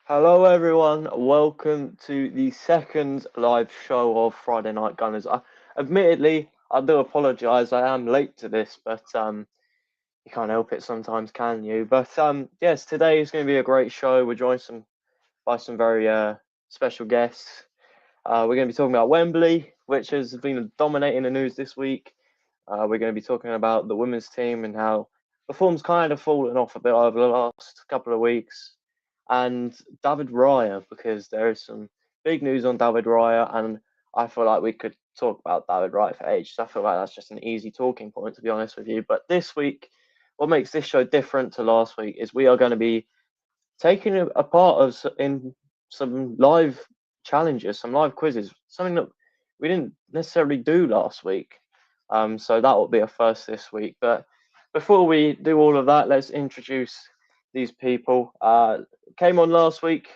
Hello, everyone. Welcome to the second live show of Friday Night Gunners. Admittedly, I do apologise. I am late to this, but you can't help it sometimes, can you? But yes, today is going to be a great show. We're joined by some very special guests. We're going to be talking about Wembley, which has been dominating the news this week. We're going to be talking about the women's team and how the form's kind of fallen off a bit over the last couple of weeks. And David Raya, because there is some big news on David Raya, and I feel like we could talk about David Raya for ages. I feel like that's just an easy talking point, to be honest with you. But this week, what makes this show different to last week is we are going to be taking a part of in some live challenges, some live quizzes, something that we didn't necessarily do last week. So that will be a first this week. But before we do all of that, let's introduce these people. Came on last week.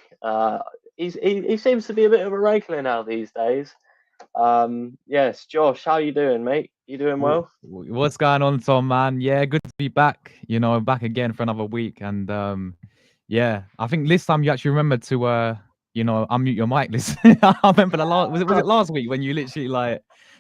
He seems to be a bit of a regular now these days. Yes, Josh, how you doing, mate? You doing well? What's going on, Tom, man? Yeah, good to be back. Back again for another week. And yeah, I think this time you actually remember to unmute your mic. Listen, I remember the last was it last week when you literally I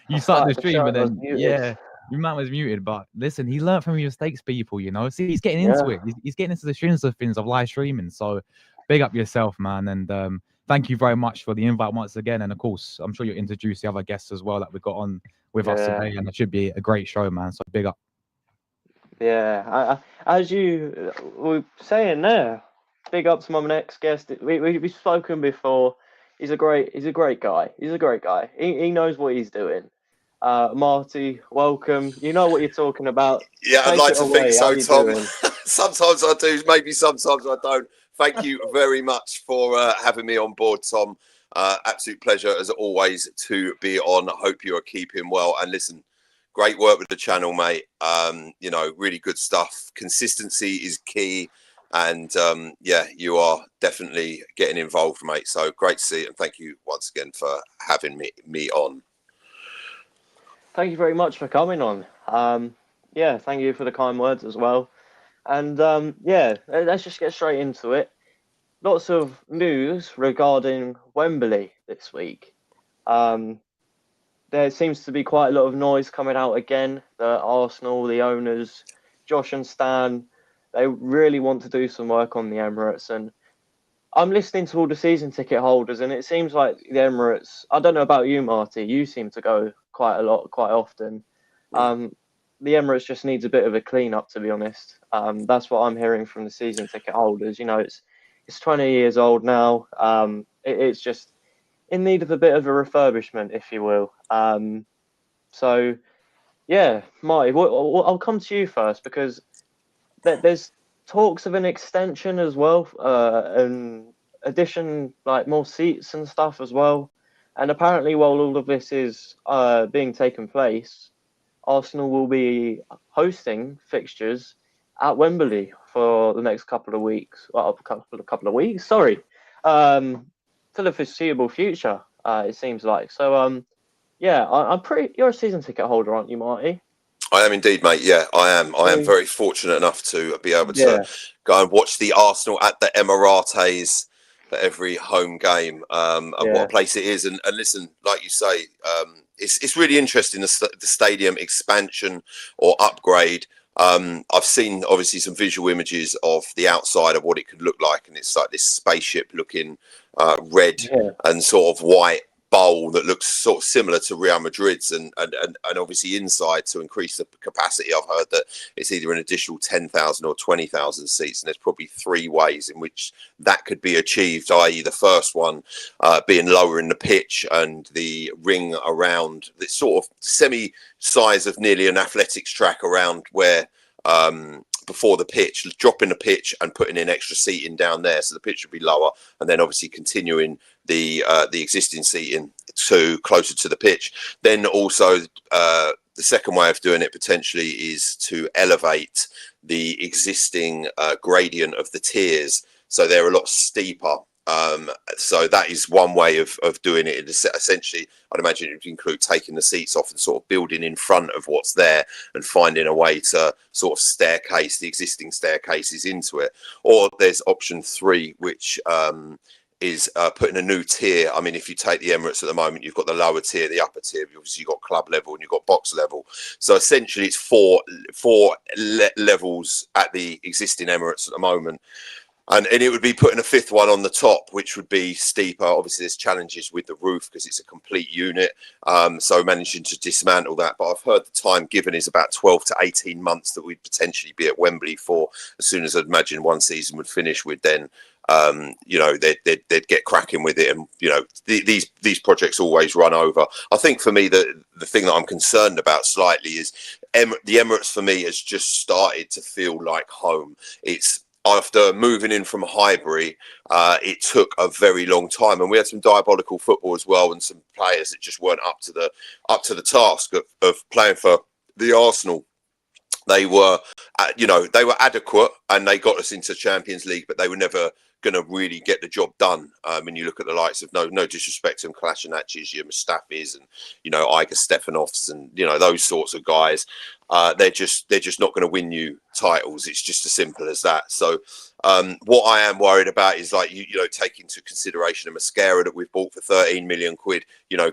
you feel started the like the stream, show but was then muted. yeah, your man was muted. But listen, he learned from his mistakes, people. See, he's getting into Yeah. it. He's getting into the strings of things of live streaming. So big up yourself, man. And thank you very much for the invite once again. And of course, I'm sure you'll introduce the other guests as well that we got on with us Yeah, today, and it should be a great show, man. So big up. yeah. As you were saying there, big up to my next guest. We've spoken before. He's a great guy. He's a great guy. He knows what he's doing. Marty, welcome. You know what you're talking about. Yeah, I'd Take like it to think away. How so, you Tom. doing? Sometimes I do, maybe sometimes I don't. Thank you very much for having me on board, Tom. Absolute pleasure, as always, to be on. I hope you are keeping well. And listen, great work with the channel, mate. Really good stuff. Consistency is key. And yeah, you are definitely getting involved, mate. So great to see it. And thank you once again for having me on. Thank you very much for coming on. Yeah, thank you for the kind words as well. And yeah, let's just get straight into it. Lots of news regarding Wembley this week. Um, there seems to be quite a lot of noise coming out again that Arsenal, the owners, Josh and Stan, they really want to do some work on the Emirates. And I'm listening to all the season ticket holders, and it seems like the Emirates. I don't know about you, Marty. You seem to go quite a lot, quite often. Um, the Emirates just needs a bit of a clean up, to be honest. That's what I'm hearing from the season ticket holders. It's 20 years old now. It's just in need of a bit of a refurbishment, if you will. So yeah, Marty, I'll come to you first because there's talks of an extension as well, and addition like more seats and stuff as well. And apparently, while all of this is being taken place, Arsenal will be hosting fixtures at Wembley for the next couple of weeks. Well, a couple of weeks. Sorry, for the foreseeable future. It seems like so. Yeah, I'm pretty. You're a season ticket holder, aren't you, Marty? I am indeed, mate. Yeah, I am. I am So, very fortunate enough to be able to yeah, go and watch the Arsenal at the Emirates for every home game. And what a yeah, place it is. And listen, like you say, it's really interesting, the stadium expansion or upgrade. I've seen obviously some visual images of the outside of what it could look like, and it's like this spaceship looking red yeah. and sort of white bowl that looks sort of similar to Real Madrid's, and obviously inside to increase the capacity. I've heard that it's either an additional 10,000 or 20,000 seats, and there's probably three ways in which that could be achieved, i.e. the first one being lowering the pitch and the ring around the sort of semi size of nearly an athletics track around where before the pitch, dropping the pitch and putting in extra seating down there, so the pitch would be lower, and then obviously continuing the existing seating to closer to the pitch. Then also the second way of doing it potentially is to elevate the existing gradient of the tiers, so they're a lot steeper So that is one way of doing it. Essentially, I'd imagine it would include taking the seats off and sort of building in front of what's there and finding a way to sort of staircase the existing staircases into it. Or there's option 3, which is putting a new tier. I mean, if you take the Emirates at the moment, you've got the lower tier, the upper tier. Obviously, you've got club level and you've got box level. So essentially, it's four levels at the existing Emirates at the moment. And it would be putting a 5th one on the top, which would be steeper. Obviously, there's challenges with the roof because it's a complete unit. So managing to dismantle that. But I've heard the time given is about 12 to 18 months that we'd potentially be at Wembley for. As soon as I'd imagine one season would finish, we'd then, they'd get cracking with it. And, these projects always run over. I think for me, the thing that I'm concerned about slightly is the Emirates for me has just started to feel like home. It's, after moving in from Highbury, it took a very long time, and we had some diabolical football as well, and some players that just weren't up to the task of playing for the Arsenal. They were, they were adequate, and they got us into Champions League, but they were never going to really get the job done. When you look at the likes of, no disrespect to them, Kolasinac, your Mustafis, and Iga Stefanovs, and those sorts of guys. They're just not going to win you titles. It's just as simple as that. So what I am worried about is, like, take into consideration a Mascara that we've bought for 13 million quid,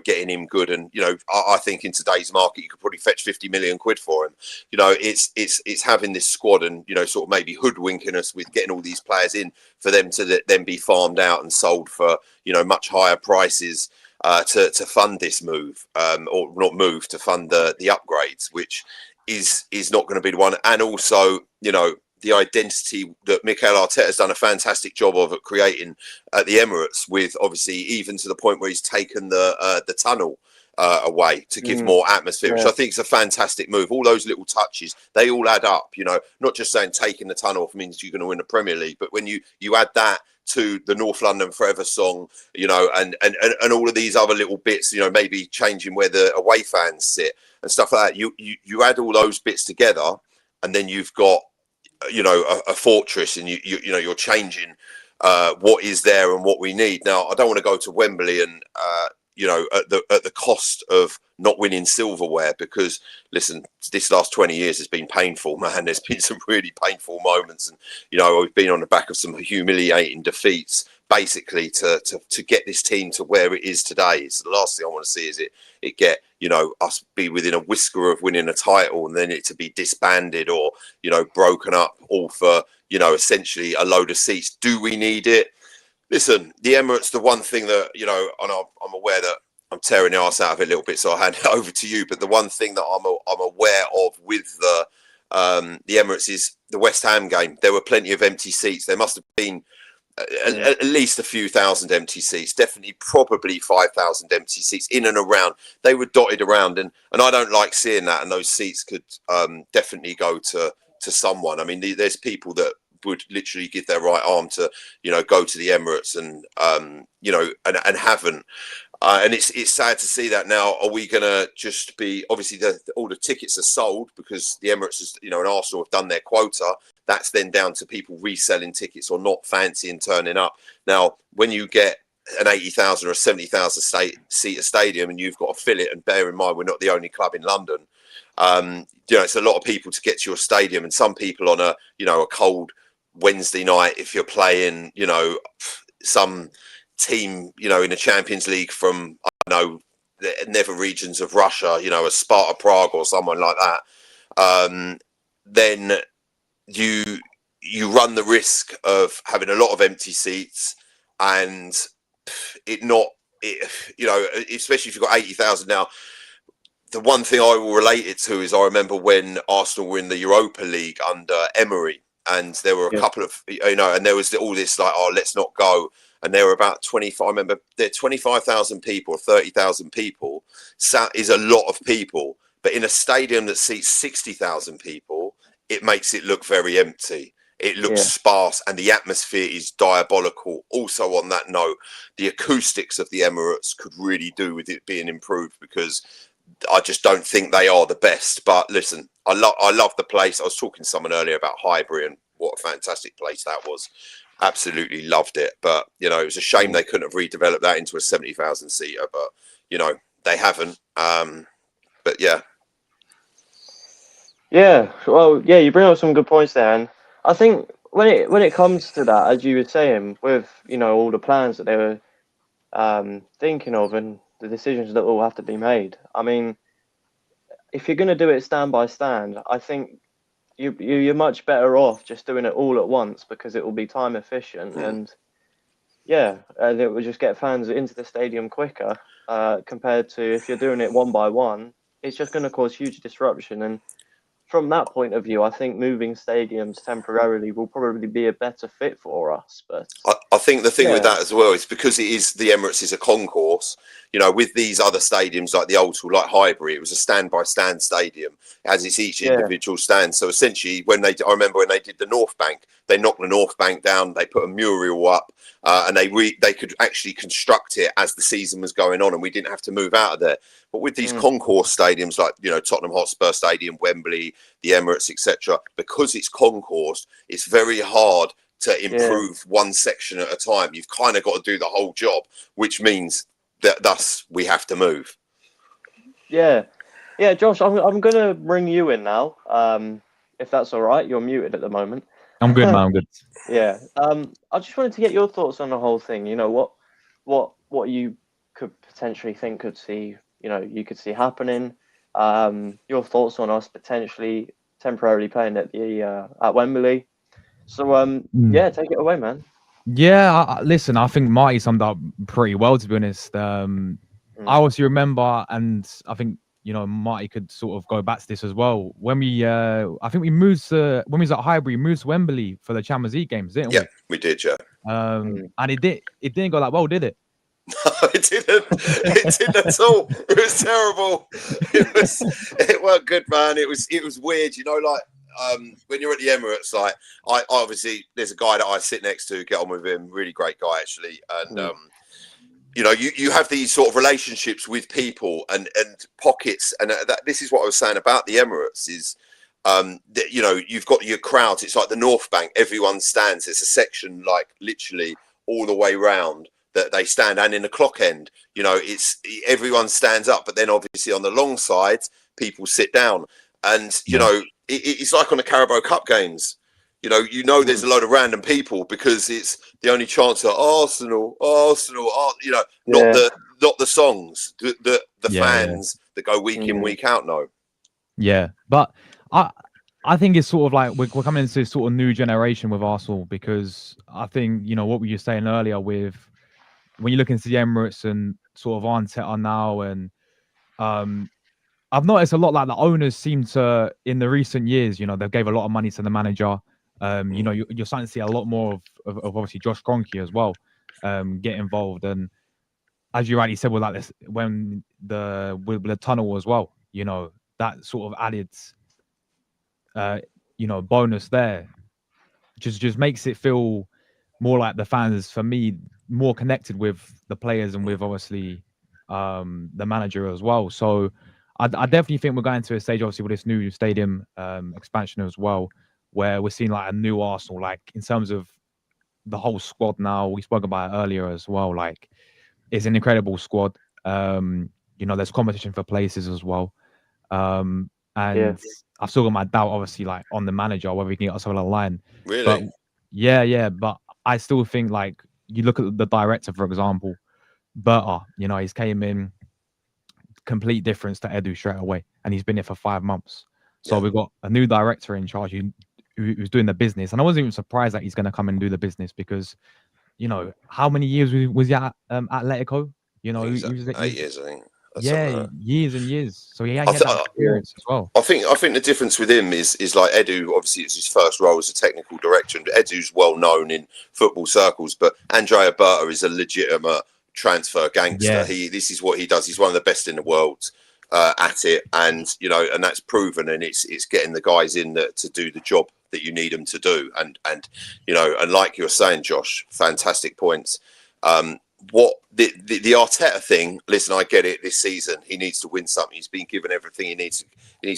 getting him good. And, I think in today's market, you could probably fetch 50 million quid for him. It's having this squad and, sort of maybe hoodwinking us with getting all these players in for them to then be farmed out and sold for, much higher prices to fund this move, or not move, to fund the upgrades, which is not going to be the one. And also, the identity that Mikel Arteta has done a fantastic job of at creating at the Emirates, with obviously even to the point where he's taken the tunnel away to give more atmosphere, which I think is a fantastic move. All those little touches, they all add up. Not just saying taking the tunnel off means you're going to win the Premier League, but when you add that to the North London Forever song, and all of these other little bits, maybe changing where the away fans sit and stuff like that, you add all those bits together, and then you've got a fortress, and you're changing what is there and what we need. Now, I don't want to go to Wembley and at the cost of not winning silverware, because listen, this last 20 years has been painful, man. There's been some really painful moments, and we've been on the back of some humiliating defeats, basically to get this team to where it is today. So the last thing I want to see is it get us be within a whisker of winning a title, and then it to be disbanded or broken up, all for essentially a load of seats. Do we need it? Listen, the Emirates, the one thing that, and I'm aware that I'm tearing the arse out of it a little bit, so I'll hand it over to you. But the one thing that I'm aware of with the Emirates is the West Ham game. There were plenty of empty seats. There must have been at least a few thousand empty seats, definitely probably 5,000 empty seats in and around. They were dotted around, and I don't like seeing that. And those seats could definitely go to someone. I mean, there's people that would literally give their right arm to go to the Emirates and and haven't, and it's sad to see that. Now, are we gonna just be, obviously all the tickets are sold because the Emirates is, and Arsenal have done their quota. That's then down to people reselling tickets or not fancying turning up. Now, when you get an 80,000 or a 70,000 seat stadium and you've got to fill it, and bear in mind we're not the only club in London, it's a lot of people to get to your stadium, and some people on a cold Wednesday night, if you're playing some team in the Champions League from the nether regions of Russia, a Sparta Prague or someone like that, then you run the risk of having a lot of empty seats, and especially if you've got 80,000. Now, the one thing I will relate it to is I remember when Arsenal were in the Europa League under Emery, and there were a couple of, and there was all this like, oh, let's not go. And there were about 25, I remember there 25,000 people or 30,000 people is a lot of people. But in a stadium that seats 60,000 people, it makes it look very empty. It looks sparse, and the atmosphere is diabolical. Also, on that note, the acoustics of the Emirates could really do with it being improved, because I just don't think they are the best. But listen, I love the place. I was talking to someone earlier about Highbury and what a fantastic place that was. absolutely loved it. But it was a shame they couldn't have redeveloped that into a 70,000 seater. But they haven't. But yeah. Yeah, well, yeah, you bring up some good points there, and I think when it comes to that, as you were saying, with all the plans that they were thinking of and the decisions that will have to be made. I mean, if you're going to do it stand by stand, I think you're much better off just doing it all at once because it will be time efficient and and it will just get fans into the stadium quicker compared to if you're doing it one by one. It's just going to cause huge disruption and from that point of view, I think moving stadiums temporarily will probably be a better fit for us. But I think the thing with that as well is because the Emirates is a concourse. With these other stadiums like the Old School, like Highbury, it was a stand-by-stand stadium. It has each individual stand. So essentially, I remember when they did the North Bank, they knocked the North Bank down, they put a mural up, and they could actually construct it as the season was going on, and we didn't have to move out of there. But with these concourse stadiums like Tottenham Hotspur Stadium, Wembley, the Emirates, etc., because it's concourse, it's very hard to improve one section at a time. You've kind of got to do the whole job, which means that thus we have to move. Yeah, Josh, I'm gonna bring you in now. If that's all right, you're muted at the moment. I'm good, man. I'm good. Yeah. I just wanted to get your thoughts on the whole thing. What you could potentially think you could see happening. Your thoughts on us potentially temporarily playing at Wembley. So take it away, man. Yeah, listen, I think Marty summed up pretty well, to be honest. I also remember, and I think Marty could sort of go back to this as well. When I think we moved when we was at Highbury, we moved to Wembley for the Champions League games, didn't we? Yeah, we did, yeah. And it didn't go that well, did it? No, it didn't. It didn't at all. It was terrible. It weren't good, man. It was weird, when you're at the Emirates, like I obviously there's a guy that I sit next to, get on with him, really great guy actually, and you have these sort of relationships with people and pockets, and this is what I was saying about the Emirates is that you've got your crowds. It's like the North Bank, everyone stands. There's a section like literally all the way round that they stand, and in the clock end, it's everyone stands up, but then obviously on the long sides people sit down, and it's like on the Carabao Cup games. There's a load of random people because it's the only chance at Arsenal, not the songs, the fans that go week in, week out. No. Yeah, but I think it's sort of like we're coming into this sort of new generation with Arsenal because I think what we were saying earlier with when you look into the Emirates and sort of Arteta now, and I've noticed a lot like the owners seem to in the recent years, they gave a lot of money to the manager. You're starting to see a lot more of obviously Josh Kroenke as well get involved, and as you rightly said, with like this when with the tunnel as well, that sort of added bonus there just makes it feel more like the fans, for me, more connected with the players and with obviously the manager as well. So I definitely think we're going to a stage, obviously, with this new stadium expansion as well, where we're seeing like a new Arsenal, like in terms of the whole squad now. We spoke about it earlier as well. Like it's an incredible squad. There's competition for places as well. And I've still got my doubt, obviously, like on the manager, whether we can get us over the line. Really? But but I still think like you look at the director, for example, Berta, he's came in, complete difference to Edu straight away, and he's been here for 5 months. So we've got a new director in charge who's doing the business, and I wasn't even surprised that he's going to come and do the business because, how many years was he at Atletico? He was 8 years, I think. Years and years. So he had that experience as well. I think the difference with him is like Edu. Obviously, it's his first role as a technical director, and Edu's well known in football circles. But Andrea Berta is a legitimate transfer gangster. This is what he does. He's one of the best in the world at it, and and that's proven. And it's getting the guys in to do the job that you need them to do. And like you're saying, Josh, fantastic points. What the Arteta thing? Listen, I get it. This season, he needs to win something. He's been given everything he needs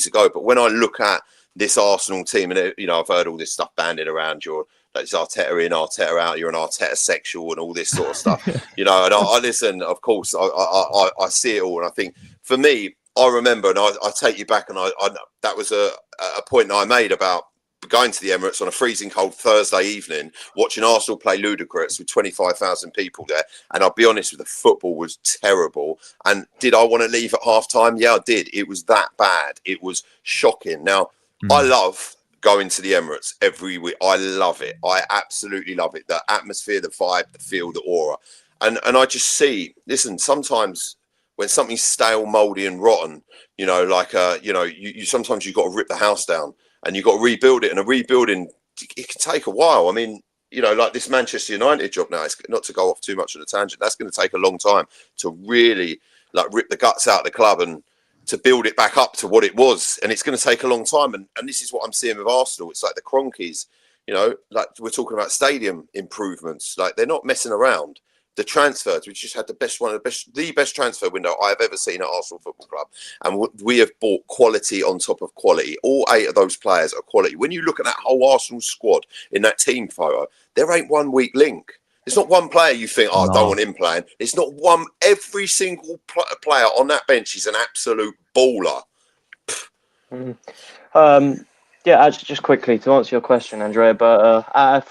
to go. But when I look at this Arsenal team, and I've heard all this stuff banded around. You're That's Arteta in, Arteta out. You're an Arteta sexual and all this sort of stuff, you know. And I listen, of course, I see it all, and I think for me, I remember, and I take you back, and I that was a point that I made about going to the Emirates on a freezing cold Thursday evening, watching Arsenal play Ludicrous with 25,000 people there. And I'll be honest with you, the football was terrible. And did I want to leave at half time? Yeah, I did. It was that bad. It was shocking. Now, I love going to the Emirates every week. I love it. I absolutely love it. The atmosphere, the vibe, the feel, the aura. And I just see, listen, sometimes when something's stale, mouldy and rotten, you know, like, you know, you sometimes you've got to rip the house down. And you've got to rebuild it, and a rebuilding, it can take a while. I mean, you know, like this Manchester United job now, it's not to go off too much on a tangent. That's going to take a long time to really like rip the guts out of the club and to build it back up to what it was. And it's going to take a long time. And this is what I'm seeing with Arsenal. It's like the Cronkies, you know, like we're talking about stadium improvements. Like they're not messing around. The transfers, we just had the best transfer window I have ever seen at Arsenal Football Club. And we have bought quality on top of quality. All 8 of those players are quality. When you look at that whole Arsenal squad in that team photo, there ain't one weak link. There's not one player you think, oh, I don't want him playing. It's not one. Every single player on that bench is an absolute baller. Yeah, actually, just quickly to answer your question, Andrea, but at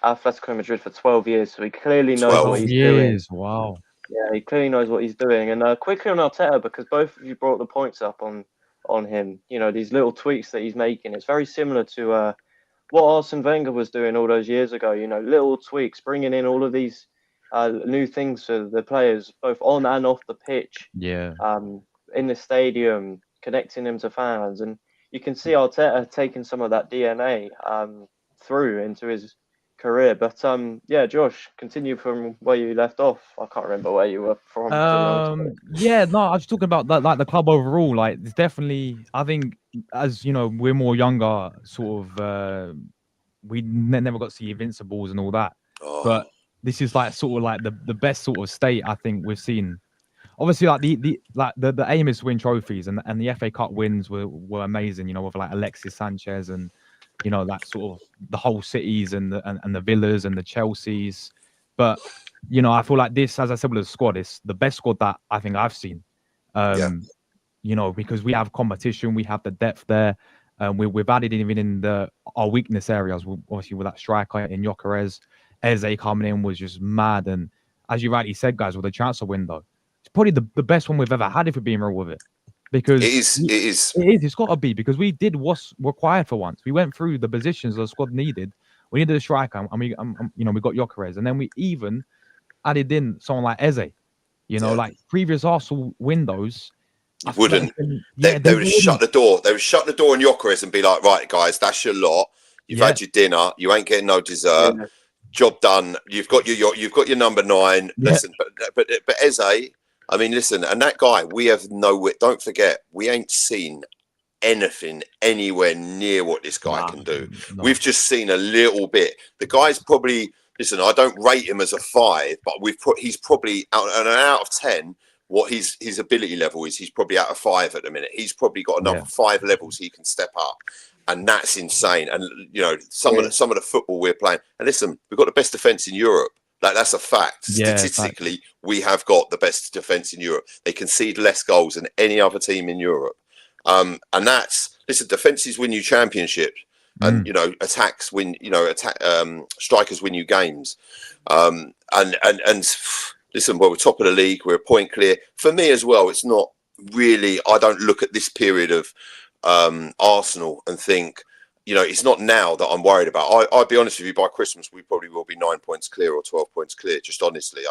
Atletico Madrid for 12 years, so he clearly knows what he's doing. Wow. Yeah, he clearly knows what he's doing. And quickly on Arteta, because both of you brought the points up on him, you know, these little tweaks that he's making. It's very similar to what Arsene Wenger was doing all those years ago, you know, little tweaks, bringing in all of these new things for the players, both on and off the pitch. Yeah. In the stadium, connecting them to fans. And you can see Arteta taking some of that DNA through into his career. But yeah, Josh, continue from where you left off. I can't remember where you were from. Yeah, no, I was talking about like the club overall. Like, it's definitely, I think, as you know, we're more younger, sort of. We never got to see Invincibles and all that, but this is like sort of like the best sort of state I think we've seen. Obviously, like the aim is to win trophies, and the FA Cup wins were amazing. You know, with like Alexis Sanchez and, you know, that sort of the whole cities and the Villas and the Chelseas. But, you know, I feel like this, as I said, with the squad, is the best squad that I think I've seen. You know, because we have competition, we have the depth there. We've added even in our weakness areas, obviously with that striker in Gyökeres. Eze coming in was just mad. And as you rightly said, guys, with the transfer window, it's probably the best one we've ever had, if we're being real with it. Because it is. It's got to be, because we did what's required for once. We went through the positions the squad needed. We needed a striker, and we got Gyökeres, and then we even added in someone like Eze. You know, like previous Arsenal windows. They would have shut the door. They would shut the door on Gyökeres and be like, right, guys, that's your lot. You've had your dinner. You ain't getting no dessert. Yeah. Job done. You've got your number 9. Yeah. Listen, but Eze, I mean, listen, and that guy, we have don't forget, we ain't seen anything anywhere near what this guy can do. No. We've just seen a little bit. The guy's probably, listen, I don't rate him as a 5, but he's probably out of 10. What his ability level is, he's probably out of 5 at the minute. He's probably got another 5 levels he can step up, and that's insane. And you know, some of the football we're playing. And listen, we've got the best defense in Europe. Like, that's a fact. Statistically, we have got the best defense in Europe. They concede less goals than any other team in Europe. And that's, listen, defenses win you championships, and you know, strikers win you games. And listen, well, we're top of the league. We're a point clear. For me as well, it's not really, I don't look at this period of Arsenal and think, you know, it's not now that I'm worried about. I'll be honest with you, by Christmas, we probably will be 9 points clear or 12 points clear. Just honestly,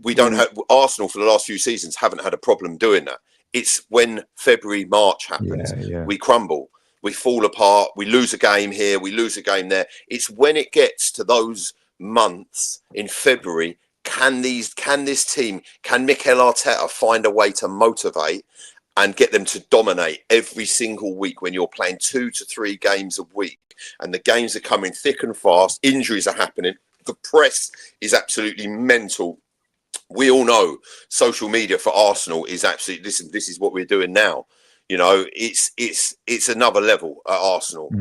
we don't have, Arsenal for the last few seasons haven't had a problem doing that. It's when February, March happens, we crumble. We fall apart. We lose a game here. We lose a game there. It's when it gets to those months in February, can this team, can Mikel Arteta find a way to motivate and get them to dominate every single week when you're playing 2 to 3 games a week, and the games are coming thick and fast, injuries are happening, the press is absolutely mental. We all know social media for Arsenal is absolutely, listen, this is what we're doing now. You know, it's another level at Arsenal.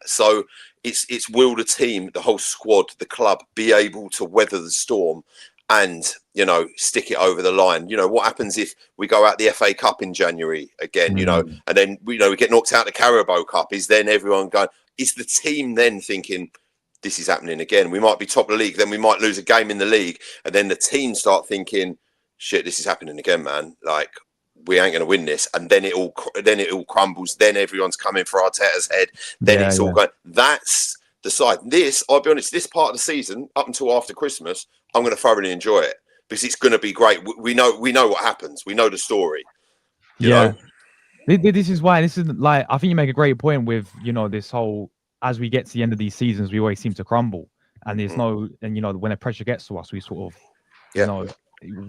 So it's will the team, the whole squad, the club be able to weather the storm and, you know, stick it over the line? You know, what happens if we go out the FA Cup in January again, you know, and then, you know, we get knocked out the Carabao Cup? Is then everyone going, is the team then thinking, this is happening again? We might be top of the league, then we might lose a game in the league, and then the team start thinking, shit, this is happening again, man. Like, we ain't going to win this, and then it all crumbles. Then everyone's coming for Arteta's head. Then it's all going. That's the side. This, I'll be honest, this part of the season up until after Christmas, I'm going to thoroughly enjoy it because it's going to be great. We know what happens. We know the story. You know? This is why. This is like, I think you make a great point with, you know, this whole, as we get to the end of these seasons, we always seem to crumble, and there's no, and you know, when the pressure gets to us, we sort of, you know,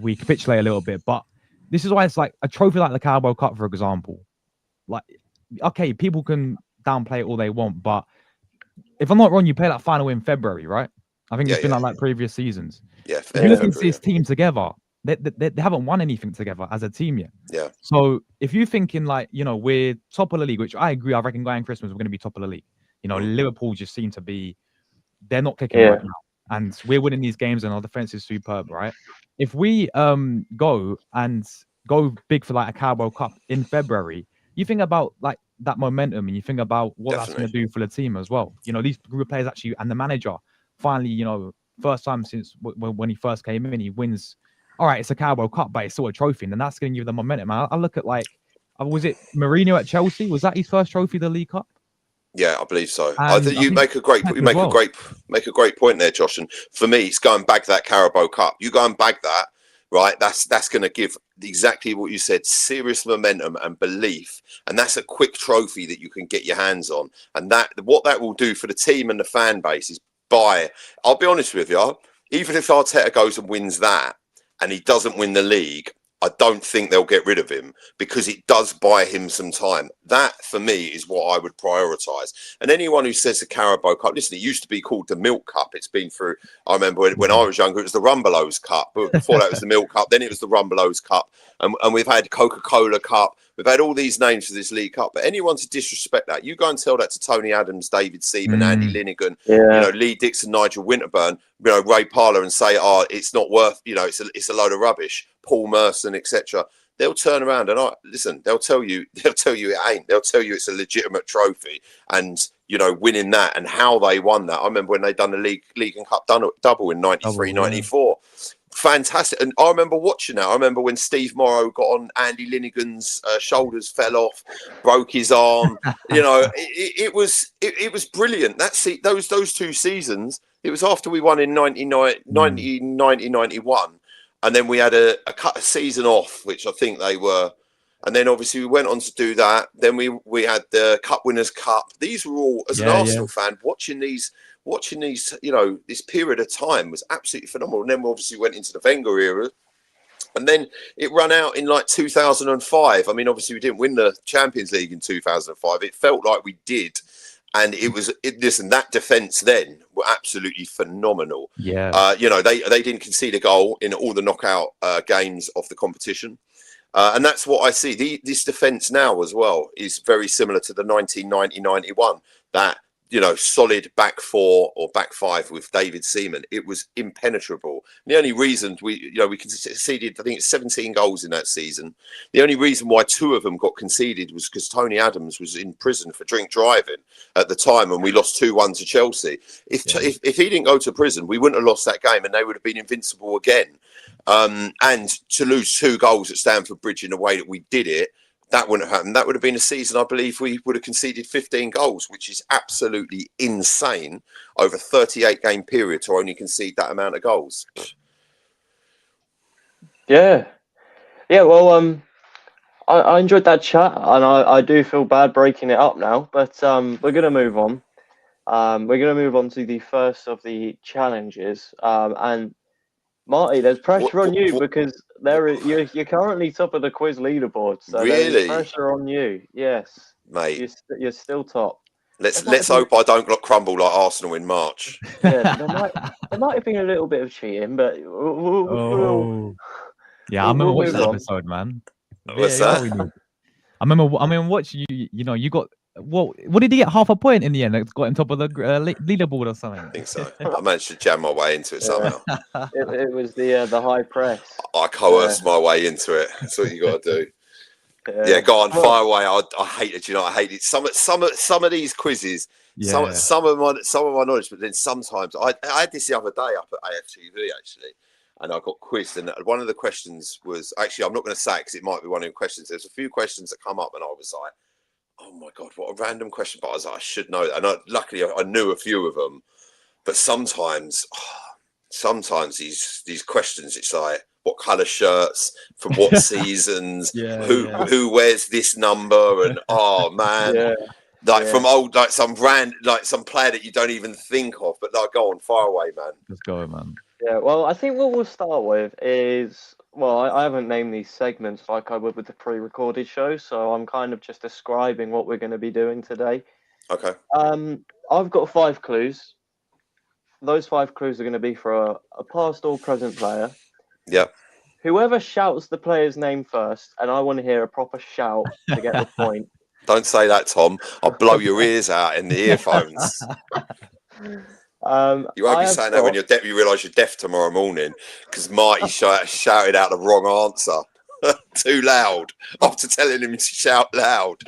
we capitulate a little bit. But this is why it's like a trophy like the Carabao Cup, for example. Like, okay, people can downplay it all they want, but if I'm not wrong, you play that final in February, right? I think it's been like previous seasons. Yeah. If you look into this team together, they haven't won anything together as a team yet. Yeah. So if you're thinking like, you know, we're top of the league, which I agree, I reckon going Christmas, we're going to be top of the league. You know, Liverpool just seem to be, they're not kicking right now. And we're winning these games and our defense is superb, right? If we go big for like a Carabao Cup in February, you think about like that momentum and you think about what that's going to do for the team as well. You know, these group of players actually, and the manager finally, you know, first time since when he first came in, he wins. All right, it's a Carabao Cup, but it's still a trophy, and then that's going to give them momentum. I look at like, was it Mourinho at Chelsea? Was that his first trophy, the League Cup? Yeah, I believe so. I think you make a great point there, Josh. And for me, it's going back to that Carabao Cup. You go and bag that, right? That's going to give exactly what you said, serious momentum and belief. And that's a quick trophy that you can get your hands on. And that what that will do for the team and the fan base is I'll be honest with you, even if Arteta goes and wins that and he doesn't win the league, I don't think they'll get rid of him because it does buy him some time. That, for me, is what I would prioritise. And anyone who says the Carabao Cup, listen, it used to be called the Milk Cup. It's been through, I remember when I was younger, it was the Rumbelows Cup. But before that, it was the Milk Cup. Then it was the Rumbelows Cup. And we've had Coca-Cola Cup. We've had all these names for this League Cup. But anyone to disrespect that, you go and tell that to Tony Adams, David Seaman, Andy Linnigan, you know, Lee Dixon, Nigel Winterburn, you know, Ray Parlour, and say, oh, it's not worth, you know, it's a load of rubbish. Paul Merson, etc. They'll turn around and they'll tell you it ain't. They'll tell you it's a legitimate trophy, and you know, winning that and how they won that. I remember when they done the league and cup double in 93, 94. Fantastic. And I remember watching that. I remember when Steve Morrow got on Andy Linnigan's shoulders, fell off, broke his arm. You know, it was brilliant. Those 2 seasons. It was after we won in 91. And then we had a season off, which I think they were. And then obviously we went on to do that. Then we had the Cup Winners' Cup. These were all, as an Arsenal fan, watching these, you know, this period of time was absolutely phenomenal. And then we obviously went into the Wenger era. And then it ran out in like 2005. I mean, obviously we didn't win the Champions League in 2005. It felt like we did. And listen, that defence then were absolutely phenomenal. Yeah. You know, they didn't concede a goal in all the knockout games of the competition. And that's what I see. This defence now as well is very similar to the 1990-91. That, you know, solid back 4 or back 5 with David Seaman. It was impenetrable. And the only reason we conceded, I think it's 17 goals in that season. The only reason why 2 of them got conceded was because Tony Adams was in prison for drink driving at the time, and we lost 2-1 to Chelsea. If he didn't go to prison, we wouldn't have lost that game, and they would have been invincible again. And to lose 2 goals at Stamford Bridge in the way that we did it, that wouldn't have happened. That would have been a season, I believe, we would have conceded 15 goals, which is absolutely insane over a 38-game period to only concede that amount of goals. Yeah. Well, I enjoyed that chat, and I do feel bad breaking it up now, but we're going to move on. We're going to move on to the first of the challenges, and Marty, there's pressure on you because you're currently top of the quiz leaderboard. So really? There's pressure on you. Yes, mate. You're still top. Let's hope I don't crumble like Arsenal in March. Yeah, there might have been a little bit of cheating, but I remember watching that episode, man. What's that? I remember watching you. You know, you got what did he get? Half a point in the end. It's got him top of the leaderboard or something. I think so. I managed to jam my way into it somehow. It was the high press. I coerced my way into it. That's what you got to do. Yeah, go on, fire away. I hate it. You know, I hate it. Some of these quizzes. Yeah. Some of my knowledge, but then sometimes I had this the other day up at AFTV actually, and I got quizzed, and one of the questions was actually, I'm not going to say it because it might be one of the questions. There's a few questions that come up, and I was like, oh my god, what a random question! But I was like, I should know that, and luckily I knew a few of them. But sometimes these questions, it's like, what colour shirts from what seasons, who wears this number, and oh man, from old, like some brand, like some player that you don't even think of. But like, go on, fire away, man. Let's go, man. Yeah, well, I think what we'll start with is, well, I haven't named these segments like I would with the pre-recorded show, so I'm kind of just describing what we're going to be doing today. Okay. I've got 5 clues. Those 5 clues are going to be for a past or present player. Yep. Whoever shouts the player's name first, and I want to hear a proper shout to get the point. Don't say that, Tom. I'll blow your ears out in the earphones. You won't be saying that when you're deaf. You realise you're deaf tomorrow morning because Marty shouted out the wrong answer too loud after telling him to shout loud.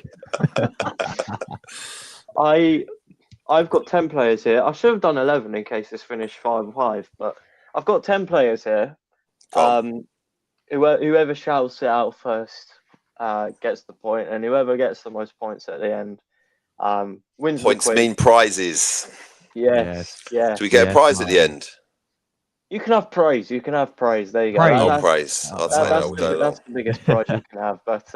I've got 10 players here. I should have done 11 in case this finished 5-5, but I've got 10 players here. Whoever shouts it out first gets the point, and whoever gets the most points at the end wins. Points mean prizes. Yes. Yeah. Do we get a prize at the end? You can have praise. There you go. Praise. I'll say that all day long. That's the biggest prize you can have. But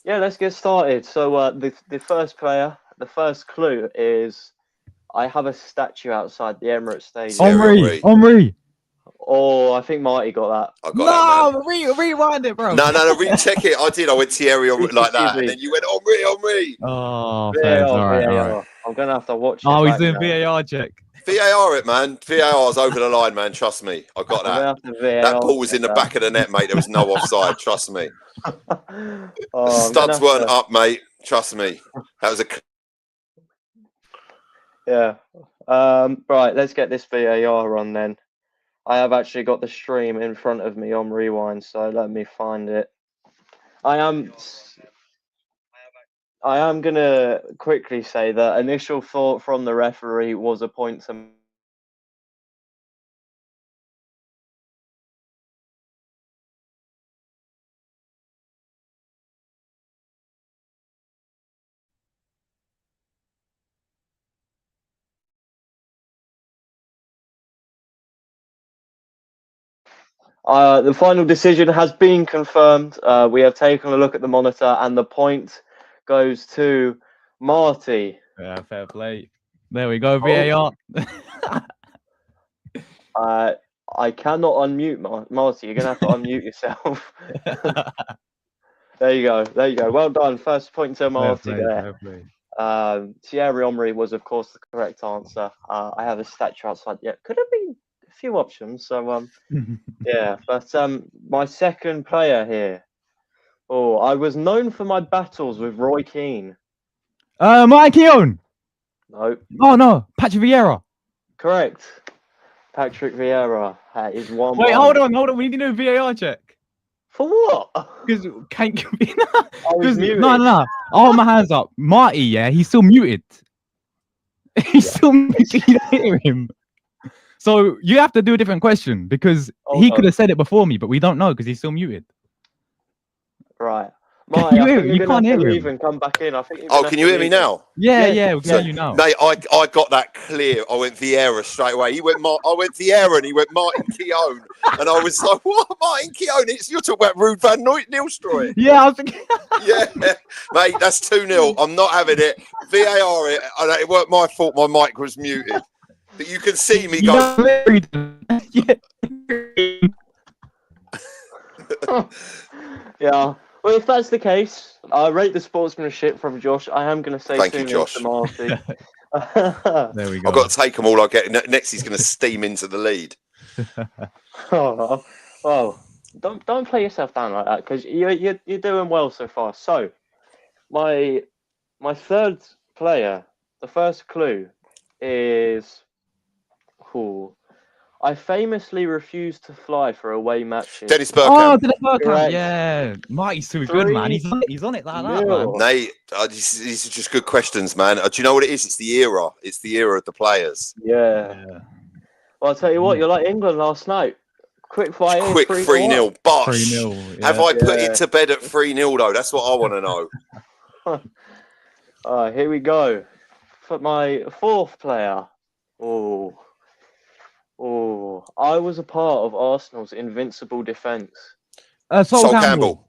yeah, let's get started. So the first player, the first clue is, I have a statue outside the Emirates Stadium. Omri. Oh, I think Marty got that. I got that, man. Rewind it, bro. No, recheck it. I did. I went Thierry like that, and then you went Omri. Oh, all right. I'm gonna have to watch it. Oh, he's doing VAR check. VAR it, man. VAR's over the line, man. Trust me. I got that. That ball was in the back of the net, mate. There was no offside. Trust me. Studs weren't up, mate. Trust me. That was a. Yeah. Right. Let's get this VAR on then. I have actually got the stream in front of me on rewind, so let me find it. I am going to quickly say that initial thought from the referee was a point to the final decision has been confirmed. We have taken a look at the monitor, and the point goes to Marty. Yeah, fair play. There we go, VAR. I cannot unmute Marty. You're gonna have to unmute yourself. There you go. Well done. First point to Marty there. Thierry Henry was, of course, the correct answer. I have a statue outside. Yeah, could have been a few options. So yeah, but my second player here. Oh, I was known for my battles with Roy Keane. Mike Keown. No. Oh no, Patrick Vieira. Correct. Patrick Vieira. That is 1-1. Wait, hold on. We need to do a VAR check. For what? Because can't be. No. I'll hold my hands up. Marty, yeah, he's still muted. He's still muted. You don't hear him. So you have to do a different question because he could have said it before me, but we don't know because he's still muted. Right. Marty, you can't hear him. And come back in. I think. Can you hear me now? Yeah, we can hear you now. Mate, I got that clear. I went Vieira straight away. I went Vieira, and he went Martin Keown, and I was like, "What, Martin Keown? You're talking about Ruud van Nistelrooy." Yeah, I was thinking. Yeah, mate, that's 2-0. I'm not having it. VAR it. It weren't my fault. My mic was muted, but you can see me go. Yeah. Well, if that's the case, I rate the sportsmanship from Josh. I am going to say thank you, Josh. To Marty. There we go. I've got to take them all I get. Next, he's going to steam into the lead. Oh, well, don't play yourself down like that because you're doing well so far. So, my My third player, the first clue is. Ooh, I famously refused to fly for away matches. Dennis Oh, Bergkamp. Dennis Bergkamp. Correct. Yeah, Marty's too good, man. 3-0. He's on it like that, man. Nate, these are just good questions, man. Do you know what it is? It's the era. It's the era of the players. Yeah. Well, I'll tell you what, you're like England last night. Quick fire. Quick 3-0. Bosh. 3-0. Have I put Yeah. it to bed at 3-0 though? That's what I want to know. All right, here we go. For my fourth player. Oh, I was a part of Arsenal's invincible defence. Sol Campbell.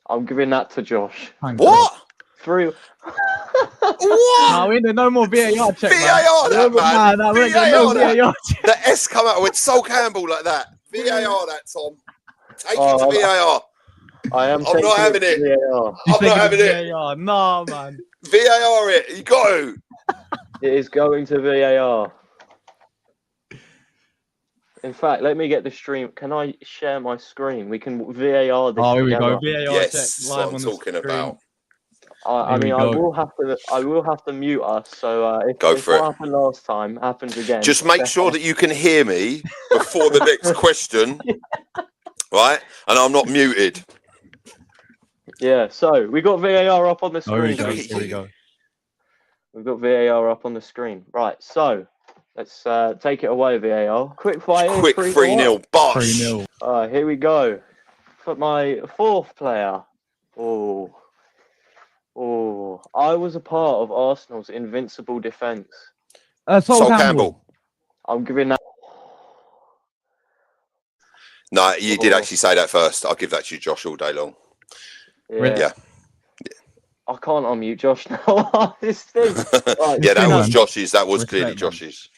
I'm giving that to Josh. Thanks, What? 3. What? No, we need no more VAR check, man. VAR that, man. No, we're getting no VAR that. VAR check. The S come out with Sol Campbell like that. VAR that, Tom. Take it to Oh, VAR. I am. I'm not having it. VAR. I'm not having it. VAR. No, man. VAR it. You got to. It is going to VAR. In fact, let me get the stream. Can I share my screen? We can VAR this. Oh, here we together. go. VAR Yes, check that's live what on I'm the talking screen. about. I mean, Here we go. I will have to mute us. So if, Go if for what it. happened last time happens again, Just make sure that you can hear me before the next question, right? And I'm not muted. Yeah. So we got VAR up on the Oh, here we screen. go. Screen. Here we go. We've got VAR up on the screen. Right. So let's take it away, VAR. Quick fire. Quick 3-0. Bosh. 3-0. Here we go. For my fourth player. I was a part of Arsenal's invincible defence. Sol Campbell. I'm giving that. No, you did Oh. actually say that first. I'll give that to you, Josh, all day long. Yeah. Yeah. I can't unmute Josh now. This thing. Right, Yeah, that was man. Josh's. That was Respect, clearly man. Josh's.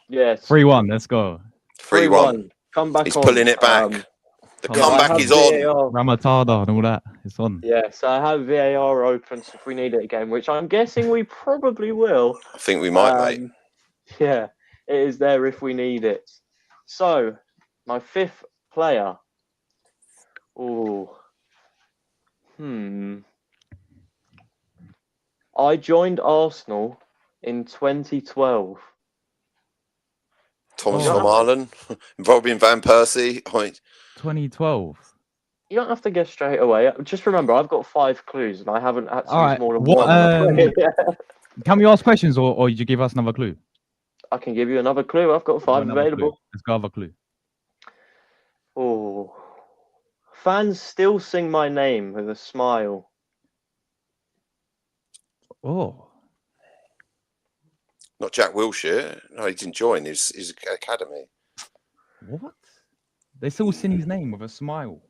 Yes. 3-1. Let's go. 3-1. Come back He's on. pulling it back. The yeah, comeback I have is on. VAR. Ramatada and all that. It's on. Yeah, so I have VAR open so if we need it again, which I'm guessing we probably will. I think we might, mate. Yeah, it is there if we need it. So, my fifth player. I joined Arsenal in 2012. Thomas Oh. from Ireland. Robin Van Persie. 2012. You don't have to guess straight away. Just remember, I've got 5 clues and I haven't had to All use right, more than what, one. I'm afraid. Can we ask questions or you give us another clue? I can give you another clue. I've got 5 Another available. clue. Let's go have a clue. Fans still sing my name with a smile. Oh. Not Jack Wilshere. No, he didn't join his academy. What? They still sing his name with a smile.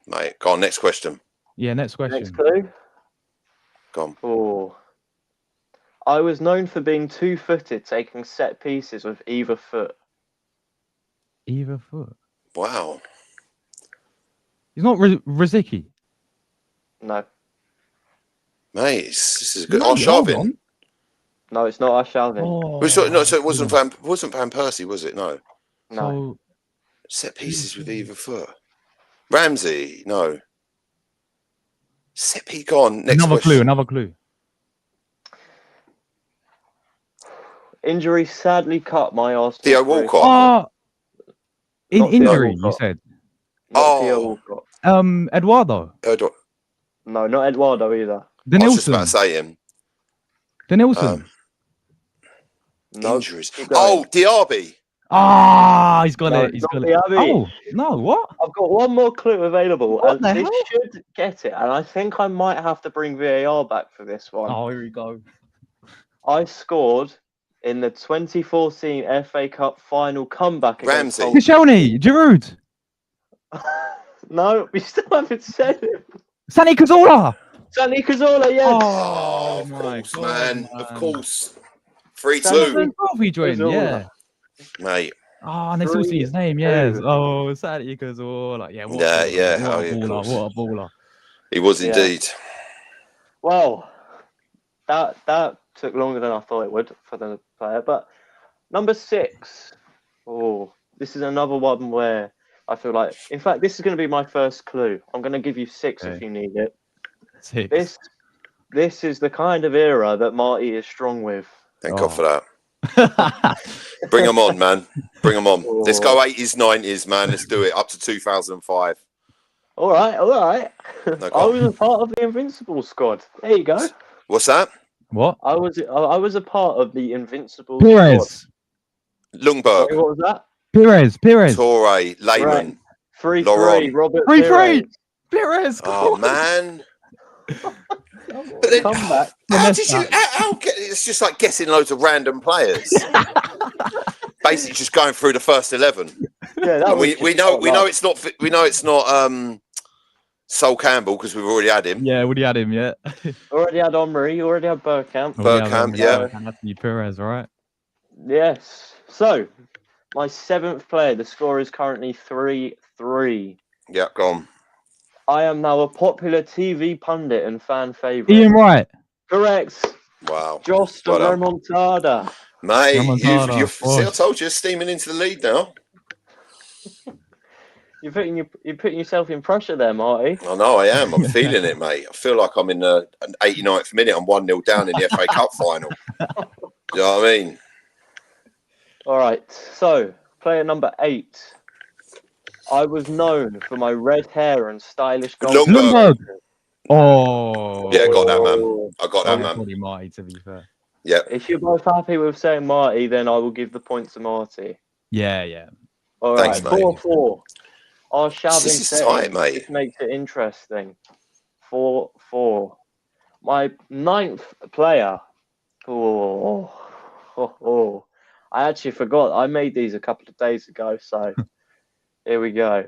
Mate, go on, next question. Yeah, next question. Next clue. Go on. I was known for being two-footed, taking set pieces with either foot. Either foot. Wow. He's not Riziki. No. Mate, this is good. No, Oh, hold Sharvin. on. No, it's not Arshavin. Oh, So it wasn't Van Persie, was it? No. No. So, Set pieces with either foot. Ramsey, no. Set piece gone. Next another question. clue, another clue. Injury sadly cut my Arsenal. Theo career. Walcott. Oh, in Not Theo injury, you Walcott. said. Not Theo Oh. Walcott. Eduardo. No, not Eduardo either. I was just Denilson. about to say him. Denilson. No. Injuries. keep going. Oh, Diaby. He's got No, it. He's not got it. Diaby. Oh, no, what? I've got one more clue available. What and the this hell? should get it, and I think I might have to bring VAR back for this one. Oh, here we go. I scored in the 2014 FA Cup final comeback against Ramsey. Hull. Koscielny, Giroud, No, we still haven't said it. Santi Cazorla. Santi Cazorla, yes. Oh, of my course, God, man. Of man. course. 3-2, Santi- He joined, Cazorla. yeah. mate. Oh, and they still see his name, yes. 3-2. Oh, Santi Cazorla. Yeah, what Yeah, a baller. yeah. What Oh, a yeah, of baller. course. What a baller. He was Yeah. indeed. Well, that took longer than I thought it would for the player. But number 6. Oh, this is another one where I feel like, in fact, this is going to be my first clue. I'm going to give you 6 if Okay. you need it. 6. This this is the kind of era that Marty is strong with. Thank God for that. Bring them on, man. Bring them on. Let's go 80s, 90s, man. Let's do it up to 2005. All right. No, I was a part of the Invincible squad. There you go. What's that? What? I was a part of the Invincible Perez. squad. Lundberg. Sorry, what was that? Perez. Torre. Lehman. Right. 3-3. Laurent. Robert 3-3. Perez. Oh, man. But then, Come back. how did you? It's just like guessing loads of random players. Basically, just going through the first 11. Yeah, that And was we know it's not Sol Campbell because we've already had him. Yeah, already had him. Yeah. already had Omri. Already had Bergkamp. Bergkamp, yeah. That's you, Perez, all right. Yes. So, my 7th player. The score is currently 3-3. Yeah, go on. I am now a popular TV pundit and fan favourite. Ian Wright. Correct. Wow. Just the Well done. remontada. Mate, Remontada, see, I told you, steaming into the lead now. You're putting yourself in pressure there, Marty. I know, I am. I'm feeling it, mate. I feel like I'm in an 89th minute. I'm 1-0 down in the FA Cup final. Do you know what I mean? All right. So, player number 8. I was known for my red hair and stylish goal. Lundberg. Oh. Yeah, got that, man. I got that, man. Probably Marty, to be fair. Yeah. If you're both happy with saying Marty, then I will give the point to Marty. Yeah. All Thanks, right. mate. 4-4. Our shoving This is tight, mate. This makes it interesting. 4-4. My 9th player. Oh. I actually forgot. I made these a couple of days ago, so here we go.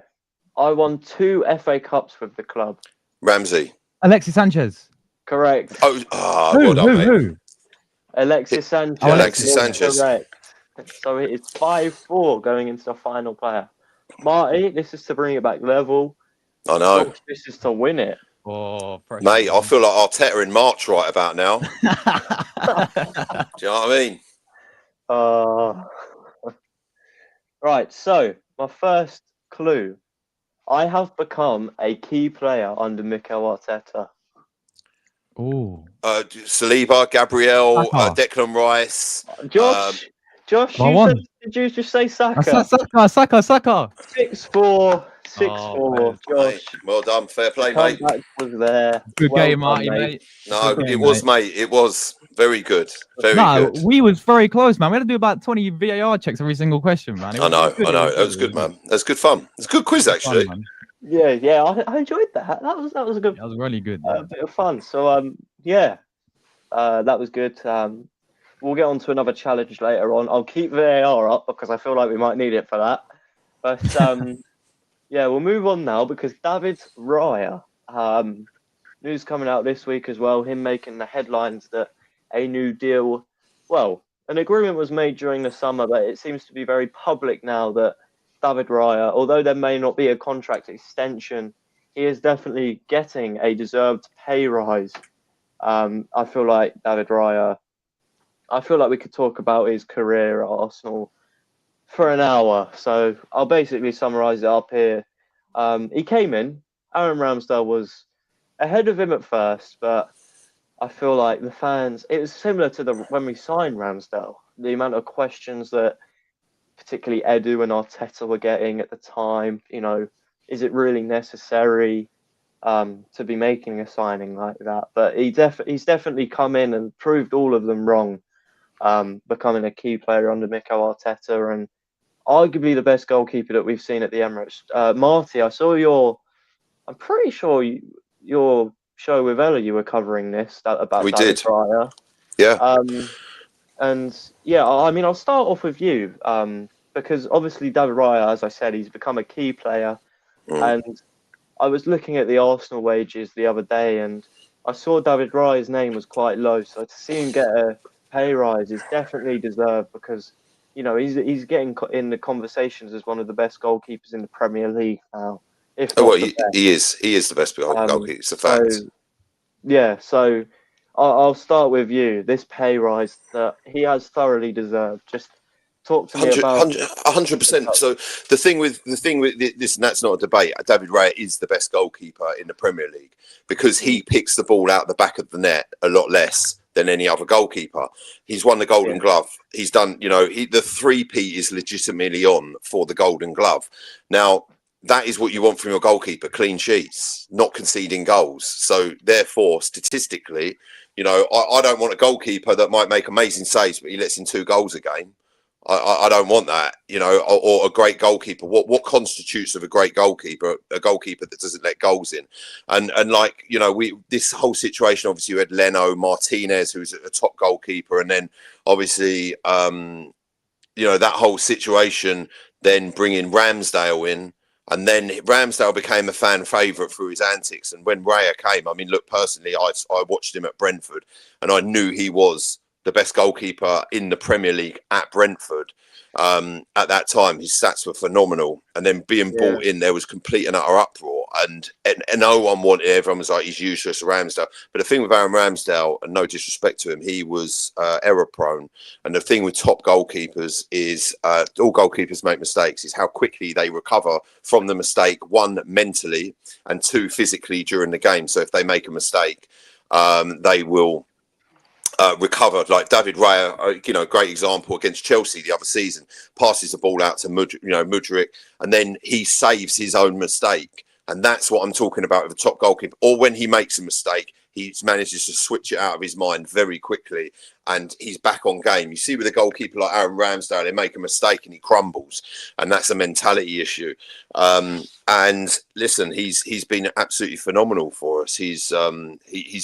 I won 2 FA Cups with the club. Ramsey. Alexis Sanchez. Correct. Well done, mate. Who? Alexis Sanchez. Oh, Alexis Sanchez. Correct. So it is 5-4 going into the final player. Marty, this is to bring it back level. I know. Josh, this is to win it. Oh, pressure. Mate, I feel like Arteta in March right about now. Do you know what I mean? Right, so my first clue. I have become a key player under Mikel Arteta. Oh. Saliba, Gabriel, Saka. Declan Rice. Josh, did you just say Saka? Saka. 6-4. 6-4. Oh, Josh. Mate, well done. Fair play, mate. Comeback was there. Good Well game, done, Marty, mate. No, Good it game, was, mate. It was very good. Very No, good. we was very close, man. We had to do about 20 VAR checks every single question, man. I know. That was good, man. That was good fun. It's a good quiz, actually. Fun, Yeah, I enjoyed that. That was a good that was really good. bit of fun. So that was good. We'll get on to another challenge later on. I'll keep VAR up because I feel like we might need it for that. But we'll move on now because David Raya, news coming out this week as well, him making the headlines that a new deal, an agreement was made during the summer, but it seems to be very public now that David Raya, although there may not be a contract extension, he is definitely getting a deserved pay rise. I feel like David Raya, we could talk about his career at Arsenal for an hour. So I'll basically summarise it up here. He came in, Aaron Ramsdale was ahead of him at first, but I feel like the fans, it was similar to when we signed Ramsdale, the amount of questions that particularly Edu and Arteta were getting at the time, is it really necessary to be making a signing like that? But he's definitely come in and proved all of them wrong, becoming a key player under Mikel Arteta and arguably the best goalkeeper that we've seen at the Emirates. Marty, I saw I'm pretty sure your show with Ella, you were covering this about We David did. Raya. Yeah. I'll start off with you because obviously David Raya, as I said, he's become a key player. And I was looking at the Arsenal wages the other day and I saw David Raya's name was quite low. So to see him get a pay rise is definitely deserved because, he's getting in the conversations as one of the best goalkeepers in the Premier League now. If not the best. He is. He is the best goalkeeper. It's a fact. So I'll start with you. This pay rise that he has thoroughly deserved. Just talk to me about 100%. So the thing with this, and that's not a debate. David Raya is the best goalkeeper in the Premier League because he picks the ball out the back of the net a lot less than any other goalkeeper. He's won the Golden Glove. He's done, the three-peat is legitimately on for the Golden Glove. Now, that is what you want from your goalkeeper: clean sheets, not conceding goals. So therefore, statistically, I don't want a goalkeeper that might make amazing saves, but he lets in 2 goals a game. I don't want that, or a great goalkeeper. What constitutes of a great goalkeeper? A goalkeeper that doesn't let goals in. And this whole situation, obviously you had Leno, Martinez, who's a top goalkeeper. And then obviously, that whole situation, then bringing Ramsdale in. And then Ramsdale became a fan favourite through his antics. And when Raya came, I mean, look, personally, I watched him at Brentford and I knew he was the best goalkeeper in the Premier League at Brentford. At that time, his stats were phenomenal. And then being brought in, there was complete and utter uproar. And no one wanted, everyone was like, he's useless, Ramsdale. But the thing with Aaron Ramsdale, and no disrespect to him, he was error prone. And the thing with top goalkeepers is all goalkeepers make mistakes, is how quickly they recover from the mistake, 1, mentally, and 2, physically during the game. So if they make a mistake, they will recover. Like David Raya, great example against Chelsea the other season, passes the ball out to Mudryk, and then he saves his own mistake. And that's what I'm talking about with a top goalkeeper. Or when he makes a mistake, he manages to switch it out of his mind very quickly and he's back on game. You see with a goalkeeper like Aaron Ramsdale, they make a mistake and he crumbles. And that's a mentality issue. And listen, he's been absolutely phenomenal for us. His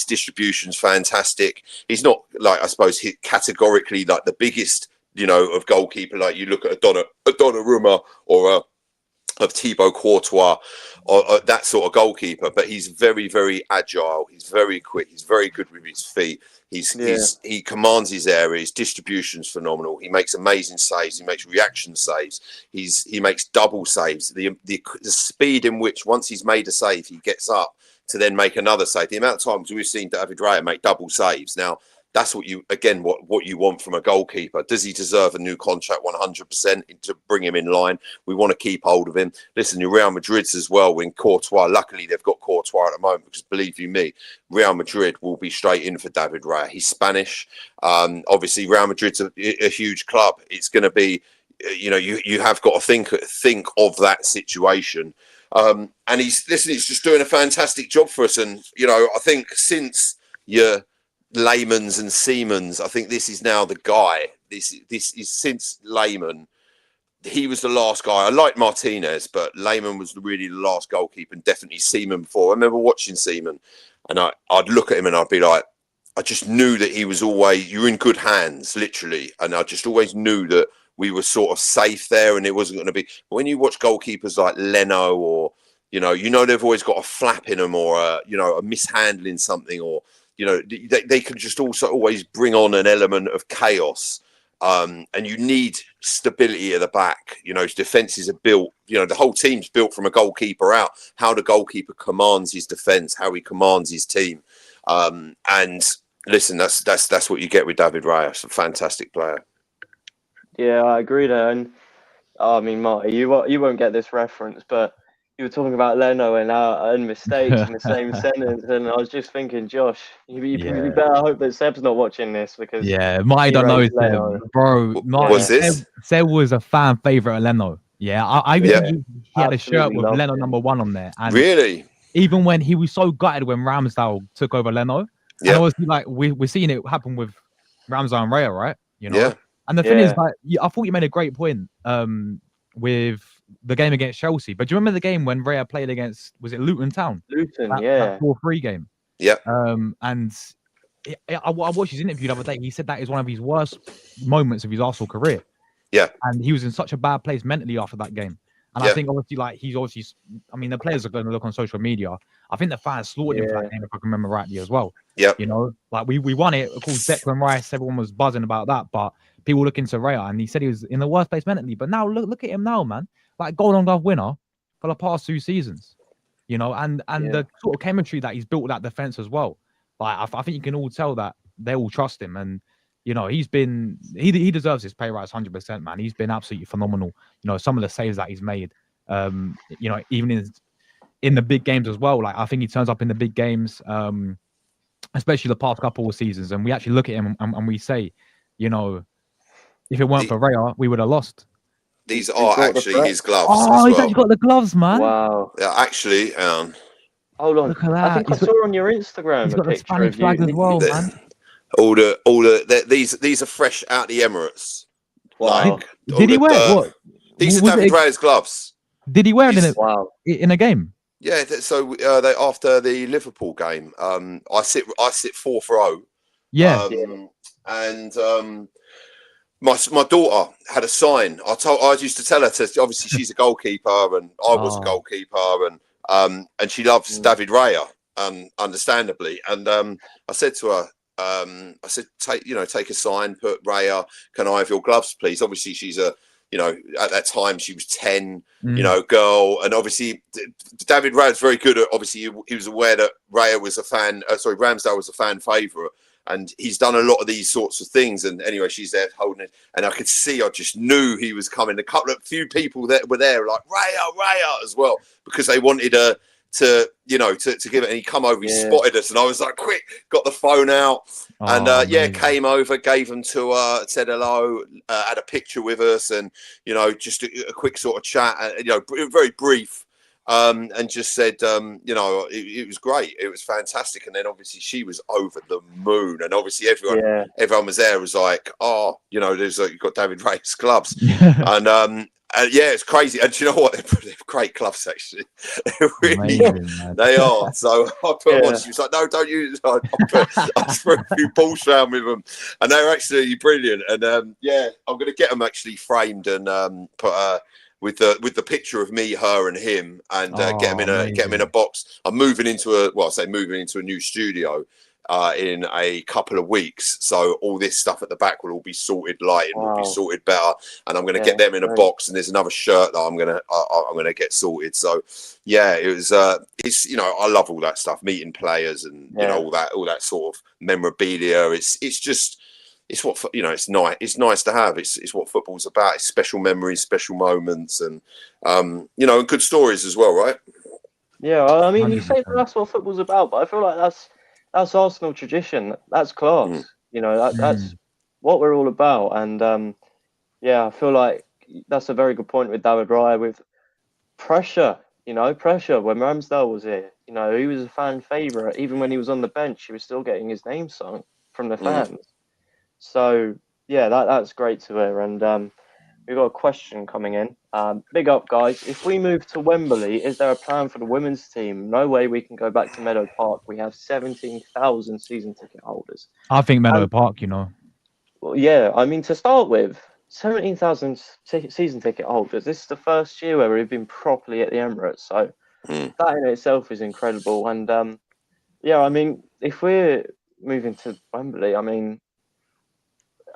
distribution's fantastic. He's not, like, I suppose, categorically like the biggest, of goalkeeper. Like you look at a Donnarumma or of Thibaut Courtois or that sort of goalkeeper, but he's very, very agile. He's very quick. He's very good with his feet. He commands his area. His distribution's phenomenal. He makes amazing saves. He makes reaction saves. He makes double saves. The speed in which once he's made a save, he gets up to then make another save. The amount of times we've seen David Raya make double saves. Now, that's what you want from a goalkeeper. Does he deserve a new contract? 100% to bring him in line. We want to keep hold of him. Listen, your Real Madrid's as well. When Courtois, luckily they've got Courtois at the moment, because believe you me, Real Madrid will be straight in for David Raya. He's Spanish. Obviously, Real Madrid's a huge club. It's going to be, you have got to think of that situation. And he's just doing a fantastic job for us. And I think since your Laymans and Seamans, I think this is now the guy. This is since Layman. He was the last guy. I like Martinez, but Layman was really the last goalkeeper, and definitely Seaman before. I remember watching Seaman, and I'd look at him and I'd be like, I just knew that he was always, you're in good hands, literally. And I just always knew that we were sort of safe there, and it wasn't going to be. When you watch goalkeepers like Leno, or they've always got a flap in them, or a mishandling something, or they can just also always bring on an element of chaos. And you need stability at the back. Defenses are built, the whole team's built from a goalkeeper out, how the goalkeeper commands his defense, how he commands his team. And listen, that's what you get with David Raya. It's a fantastic player. Yeah, I agree there. And I mean, Marty, you won't get this reference, but you were talking about Leno and mistakes in the same sentence, and I was just thinking, Josh, you better hope that Seb's not watching this, because Marty don't know Seb, bro. What's this? Seb was a fan favorite of Leno. Yeah, I think he had a shirt with Leno #1 on there. And really? Even when he was so gutted when Ramsdale took over Leno, and obviously like we're seeing it happen with Ramsdale and Raya, right? Yeah. And the thing is, like, I thought you made a great point with the game against Chelsea. But do you remember the game when Raya played against, was it Luton Town? That 4-3 game. Yeah. And I watched his interview the other day. He said that is one of his worst moments of his Arsenal career. Yeah. And he was in such a bad place mentally after that game. And I think obviously, like, the players are going to look on social media. I think the fans slaughtered him for that game, if I can remember rightly as well. Yeah. Like we won it. Of course, Declan Rice, everyone was buzzing about that, but people look into Raya, and he said he was in the worst place mentally. But now look at him now, man. Like, Golden Glove winner for the past 2 seasons. And the sort of chemistry that he's built with that defense as well. Like, I think you can all tell that they all trust him. And you know, he deserves his pay rise 100%, man. He's been absolutely phenomenal. You know, some of the saves that he's made, you know, even in the big games as well. Like, I think he turns up in the big games, especially the past couple of seasons, and we actually look at him and we say, you know, if it weren't for Raya, we would have lost. These He's are got the actually threat. his gloves Oh, as he's well. actually got the gloves, man. Wow. Yeah, actually, Hold on. Look at I that. think I saw on your Instagram He's a got the picture Spanish of flag as you. well, man. These are fresh out the Emirates. Wow. Like, Did he wear what? These are Was David it? Raya's gloves. Did he wear it Wow. in a game? Yeah, so they after the Liverpool game, I sit 4th row. Yeah. And my daughter had a sign. I used to tell her to, obviously she's a goalkeeper and I was a goalkeeper, and she loves David Raya, understandably. And I said to her, I said, take a sign, put Raya, can I have your gloves, please? Obviously she's a, you know, at that time she was 10, you know, girl, and obviously David Raya's very good at, obviously he was aware that Raya was a fan, Ramsdale was a fan favourite, and he's done a lot of these sorts of things. And anyway, she's there holding it, and I could see, I just knew he was coming. Few people that were there like Raya as well, because they wanted to give it, and he come over, he spotted us, and I was like, quick, got the phone out, and came over, gave them to her, said hello, had a picture with us, and you know, just a quick sort of chat, you know, very brief, and just said, you know, it was great, it was fantastic. And then obviously she was over the moon, and obviously everyone was there, was like, oh, you know, you've got David Raya's gloves, and yeah, it's crazy. And you know what? They're great gloves, actually. They're really, they are. So I put them on. She was like, no, don't use it. I threw a few balls around with them, and they're absolutely brilliant. And I'm going to get them actually framed and put with the picture of me, her, and him, and get them in a box. I'm moving into a new studio in a couple of weeks, so all this stuff at the back will all be sorted, lighting will be sorted better, and I'm going to get them in a box. And there's another shirt that I'm going to get sorted. So yeah, it was it's, you know, I love all that stuff, meeting players, and you know, all that sort of memorabilia. It's just, it's what, you know, it's nice to have. It's what football's about. It's special memories, special moments, and you know, and good stories as well, right? Yeah, I mean, you say that's what football's about, but I feel like that's Arsenal tradition. That's class. You know, that's what we're all about. And I feel like that's a very good point with David Raya, with pressure. You know, pressure. When Ramsdale was here, you know, he was a fan favourite. Even when he was on the bench, he was still getting his name sung from the fans. So yeah, that's great to hear. And we've got a question coming in. Big up, guys. If we move to Wembley, is there a plan for the women's team? No way we can go back to Meadow Park. We have 17,000 season ticket holders. I think Meadow Park, you know. Well, yeah, I mean, to start with, 17,000 season ticket holders. This is the first year where we've been properly at the Emirates. So that in itself is incredible. And I mean, if we're moving to Wembley, I mean,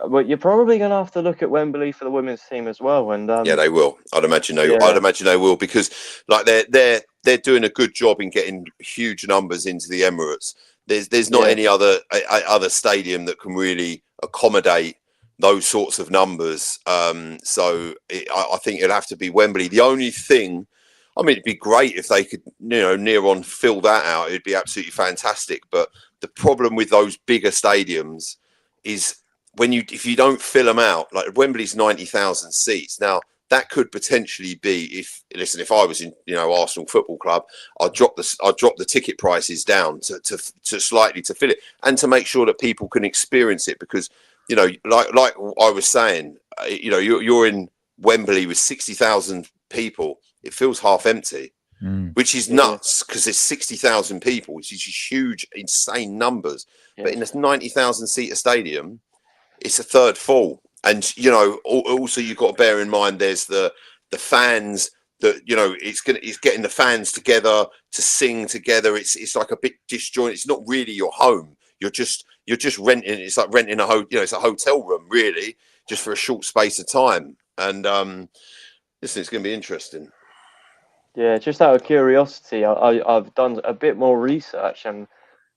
well, you're probably going to have to look at Wembley for the women's team as well. And yeah, they will. I'd imagine they will, because like they're doing a good job in getting huge numbers into the Emirates. There's not any other stadium that can really accommodate those sorts of numbers. So I think it'll have to be Wembley. The only thing, I mean, it'd be great if they could, you know, near on fill that out. It'd be absolutely fantastic. But the problem with those bigger stadiums is, if you don't fill them out, like Wembley's 90,000 seats. Now that could potentially be, if I was in, you know, Arsenal Football Club, I'd drop the ticket prices down to slightly to fill it, and to make sure that people can experience it. Because, you know, like I was saying, you know, you're in Wembley with 60,000 people. It feels half empty, which is nuts, because there's 60,000 people, which is huge, insane numbers. But in a 90,000 seater stadium, it's a third full. And, you know, also you've got to bear in mind, there's the fans that, you know, it's getting the fans together to sing together. It's like a bit disjointed. It's not really your home. You're just renting. It's like renting it's a hotel room, really, just for a short space of time. And listen, it's going to be interesting. Yeah, just out of curiosity, I've done a bit more research, and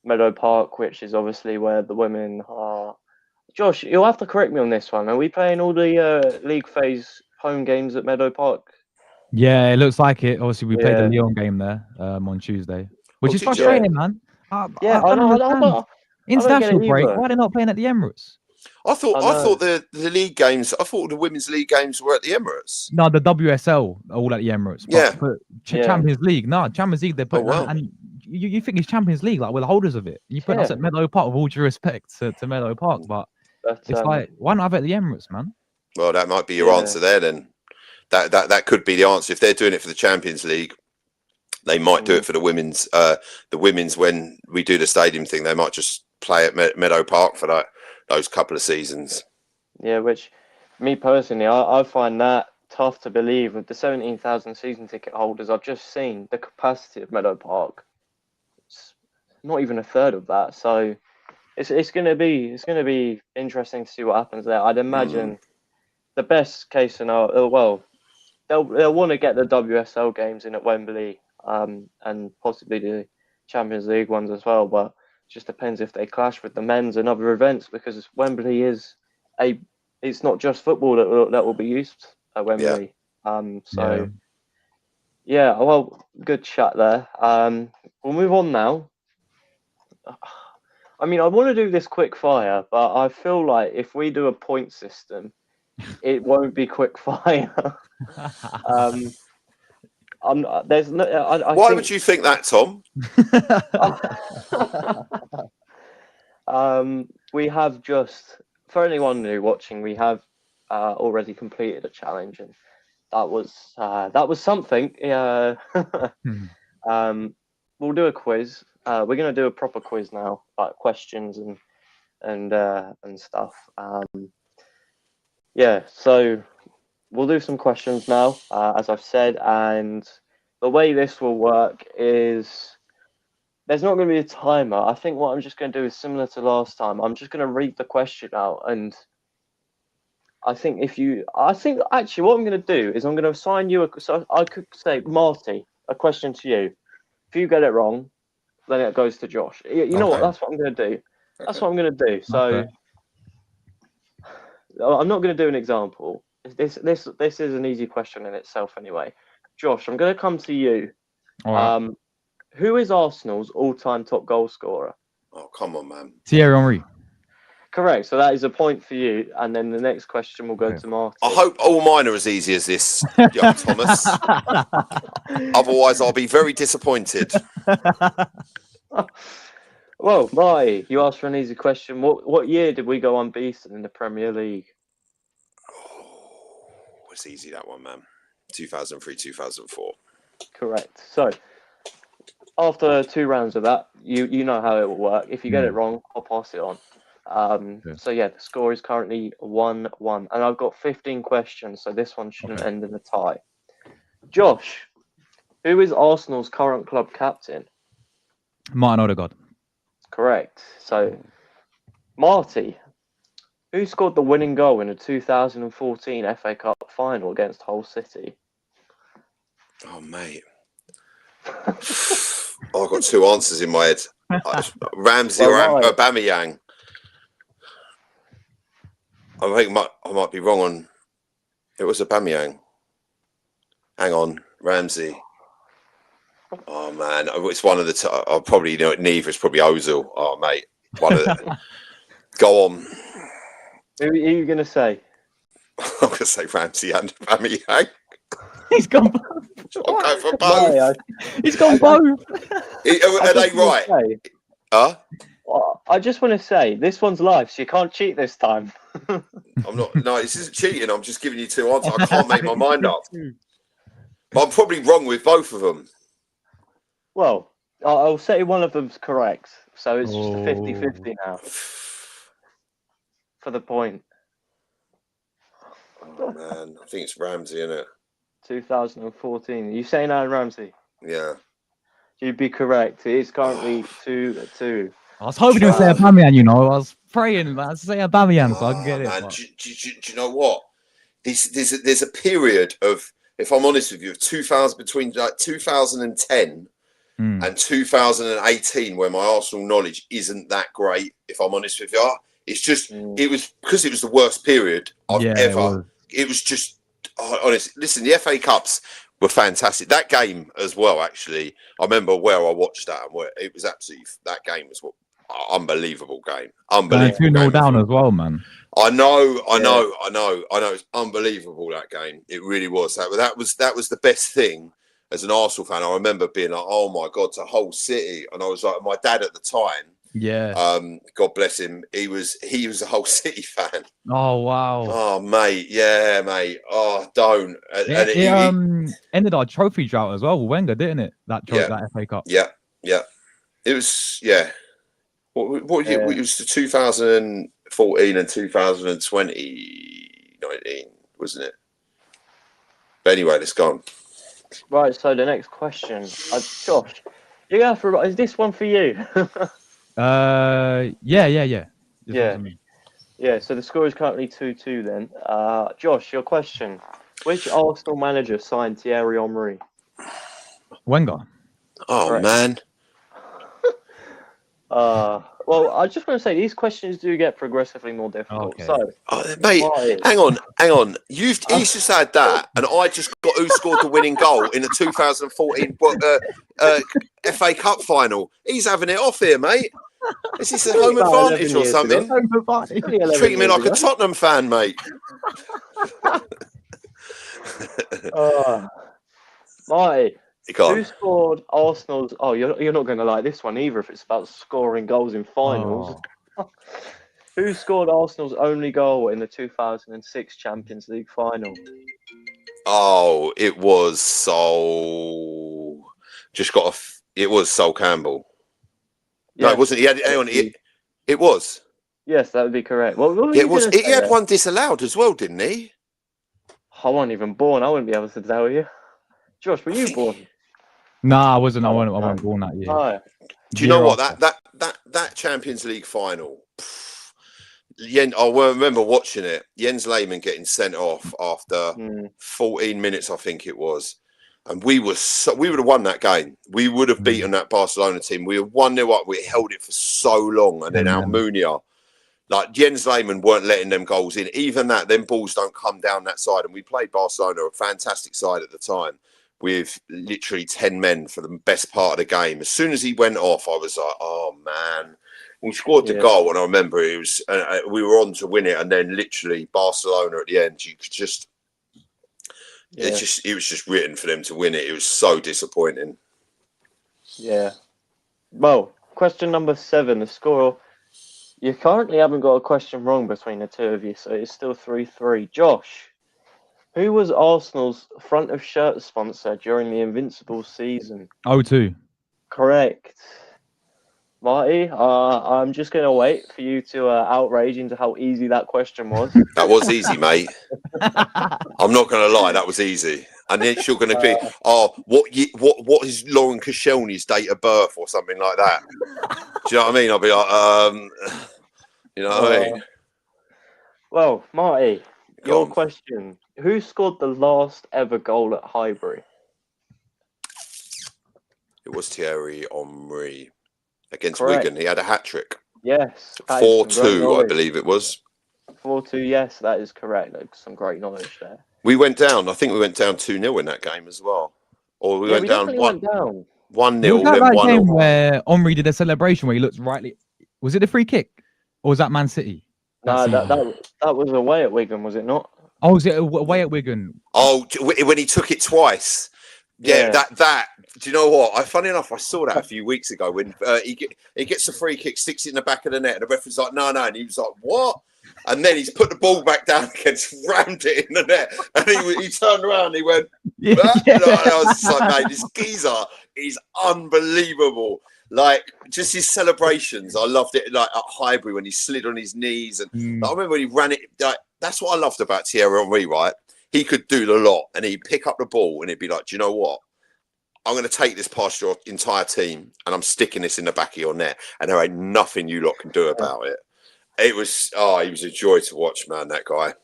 Meadow Park, which is obviously where the women are Josh, you'll have to correct me on this one. Are we playing all the league phase home games at Meadow Park? Yeah, it looks like it. Obviously, we played the Yeah. Lyon game there on Tuesday, which Oh, is did you? frustrating, man. Yeah, I I don't know. understand. I don't get it International break. either. Why are they not playing at the Emirates? I thought know. the league games. I thought the women's league games were at the Emirates. No, the WSL are all at the Emirates. Yeah. But for Yeah. Champions League, no, Champions League they're putting wow. and you think it's Champions League, like we're the holders of it. You put us Yeah. at Meadow Park with all due respect to Meadow Park, but But, it's like why not have it at the Emirates, man? Well, that might be your Yeah. answer there. Then that could be the answer. If they're doing it for the Champions League, they might do it for the women's. The women's, when we do the stadium thing, they might just play at Meadow Park for those couple of seasons. Yeah, which me personally, I find that tough to believe. With the 17,000 season ticket holders, I've just seen the capacity of Meadow Park. It's not even a third of that. So it's gonna be interesting to see what happens there. I'd imagine the best case scenario. Well, they'll want to get the WSL games in at Wembley, and possibly the Champions League ones as well. But it just depends if they clash with the men's and other events, because Wembley is it's not just football that will be used at Wembley. So yeah, well, good chat there. We'll move on now. I mean, I want to do this quick fire, but I feel like if we do a point system, it won't be quick fire. There's no. Why would you think that, Tom? We have just, for anyone new watching, we have already completed a challenge, and that was something. We'll do a quiz. We're going to do a proper quiz now, like questions and stuff. So we'll do some questions now, as I've said, and the way this will work is there's not going to be a timer. I think what I'm just going to do is similar to last time. I'm just going to read the question out, and I think actually what I'm going to do is I'm going to assign you so I could say, Marty, a question to you. If you get it wrong, then it goes to Josh. You know what? That's what I'm going to do. That's what I'm going to do. So I'm not going to do an example. This is an easy question in itself anyway. Josh, I'm going to come to you. All right. Who is Arsenal's all-time top goal scorer? Oh, come on, man. Thierry Henry. Correct. So that is a point for you. And then the next question will go to Martin. I hope all mine are as easy as this, young Thomas. Otherwise, I'll be very disappointed. Well, Marty, you asked for an easy question. What year did we go unbeaten in the Premier League? Oh, it's easy, that one, man. 2003, 2004. Correct. So after 2 rounds of that, you know how it will work. If you get it wrong, I'll pass it on. So yeah, the score is currently 1-1, and I've got 15 questions, so this one shouldn't end in a tie. Josh, who is Arsenal's current club captain? Martin Odegaard. Correct. So, Marty, who scored the winning goal in the 2014 FA Cup final against Hull City? Oh, mate. I've got 2 answers in my head. Ramsey or Aubameyang. I think I might be wrong on. It was Aubameyang. Hang on, Ramsey. Oh man, it's one of the. I'll probably neither. It's probably Ozil. Oh mate, one of the. Go on. Who are you gonna say? I'm gonna say Ramsey and Aubameyang. He's gone. I'll go for both. He's gone both. Are they right? Huh? I just want to say this one's live, so you can't cheat this time. I'm not. No, this isn't cheating. I'm just giving you 2 answers. I can't make my mind up. But I'm probably wrong with both of them. Well, I'll say one of them's correct, so it's just a 50-50 now. For the point. Oh man, I think it's Ramsey, isn't it? 2014. Are you saying Aaron Ramsey? Yeah. You'd be correct. It is currently 2-2. I was hoping you would say Aubameyang, I was praying that I'd say Aubameyang so I can get it. Man, do you know what? There's a period of, if I'm honest with you, of 2000 between like 2010 and 2018 where my Arsenal knowledge isn't that great. If I'm honest with you, It's just it was because it was the worst period I've ever. It was just honestly. Listen, the FA Cups were fantastic. That game as well. Actually, I remember where I watched that, and where it was absolutely. That game was unbelievable game. Unbelievable. 2-0 down as well, man. I know. It's unbelievable, that game. It really was. That was the best thing as an Arsenal fan. I remember being like, oh my God, to whole city. And I was like, my dad at the time, God bless him, he was a whole City fan. Oh wow. Oh mate, yeah, mate. Oh, don't. It ended our trophy drought as well with Wenger, didn't it? That FA Cup. Yeah. It was What year? It was the 2014 and 2020, 19, wasn't it? But anyway, let's go on. Right, so the next question. Josh, you go for is this one for you? Yeah. Yeah, so the score is currently 2-2 then. Josh, your question. Which Arsenal manager signed Thierry Henry? Wenger. Oh, correct. Man. Well, I just want to say these questions do get progressively more difficult. Okay. So, mate, hang on. He's just had that, and I just got who scored the winning goal in the 2014 FA Cup final. He's having it off here, mate. Is this a home advantage or something? Treating me like a Tottenham fan, mate. Marty. Who scored Arsenal's? Oh, you're not going to like this one either if it's about scoring goals in finals. Oh. Who scored Arsenal's only goal in the 2006 Champions League final? Oh, it was Sol. It was Sol Campbell. Yes. No, it wasn't. It was. Yes, that would be correct. Well, it was. He had one disallowed as well, didn't he? I wasn't even born. I wouldn't be able to tell you. Josh, were you born? No, I wasn't. I wasn't born that year. Oh. Do you know what that Champions League final? I remember watching it. Jens Lehmann getting sent off after 14 minutes, I think it was, and we would have won that game. We would have beaten that Barcelona team. We were 1-0 up. We held it for so long, and then Almunia, like Jens Lehmann, weren't letting them goals in. Even that, them balls don't come down that side. And we played Barcelona, a fantastic side at the time, with literally 10 men for the best part of the game. As soon as he went off, I was like, oh man. We scored the goal, and I remember it was we were on to win it, and then literally Barcelona at the end, you could just it was just written for them to win it. It was so disappointing. Yeah. Well, question number 7, the score. You currently haven't got a question wrong between the two of you, so it's still 3-3. Josh, who was Arsenal's front of shirt sponsor during the Invincible season? O2. Correct. Marty, I'm just going to wait for you to outrage into how easy that question was. That was easy, mate. I'm not going to lie, that was easy. And then you're going to be, what is Lauren Koscielny's date of birth or something like that? Do you know what I mean? I'll be like, you know what I mean? Well, Marty, your question. Who scored the last ever goal at Highbury? It was Thierry Henry. Against Wigan, he had a hat-trick. Yes. 4-2, I believe it was. 4-2, yes, that is correct. Some great knowledge there. We went down. I think we went down 2-0 in that game as well. Or we went down 1-0. Was that game where Henry did a celebration where he looked rightly... Was it the free kick? Or was that Man City? No, that was away at Wigan, was it not? Oh, was it away at Wigan? Oh, when he took it twice. Yeah, that. Do you know what? Funny enough, I saw that a few weeks ago when he gets a free kick, sticks it in the back of the net, and the referee's like, no, and he was like, what? And then he's put the ball back down again, rammed it in the net, and he turned around, and he went, and I was just like, mate, this geezer is unbelievable. Like, just his celebrations, I loved it. Like at Highbury when he slid on his knees, and I remember when he ran it. Like, that's what I loved about Thierry Henry, right? He could do a lot, and he'd pick up the ball, and he'd be like, do you know what? I'm going to take this past your entire team, and I'm sticking this in the back of your net, and there ain't nothing you lot can do about it. It was, he was a joy to watch, man, that guy.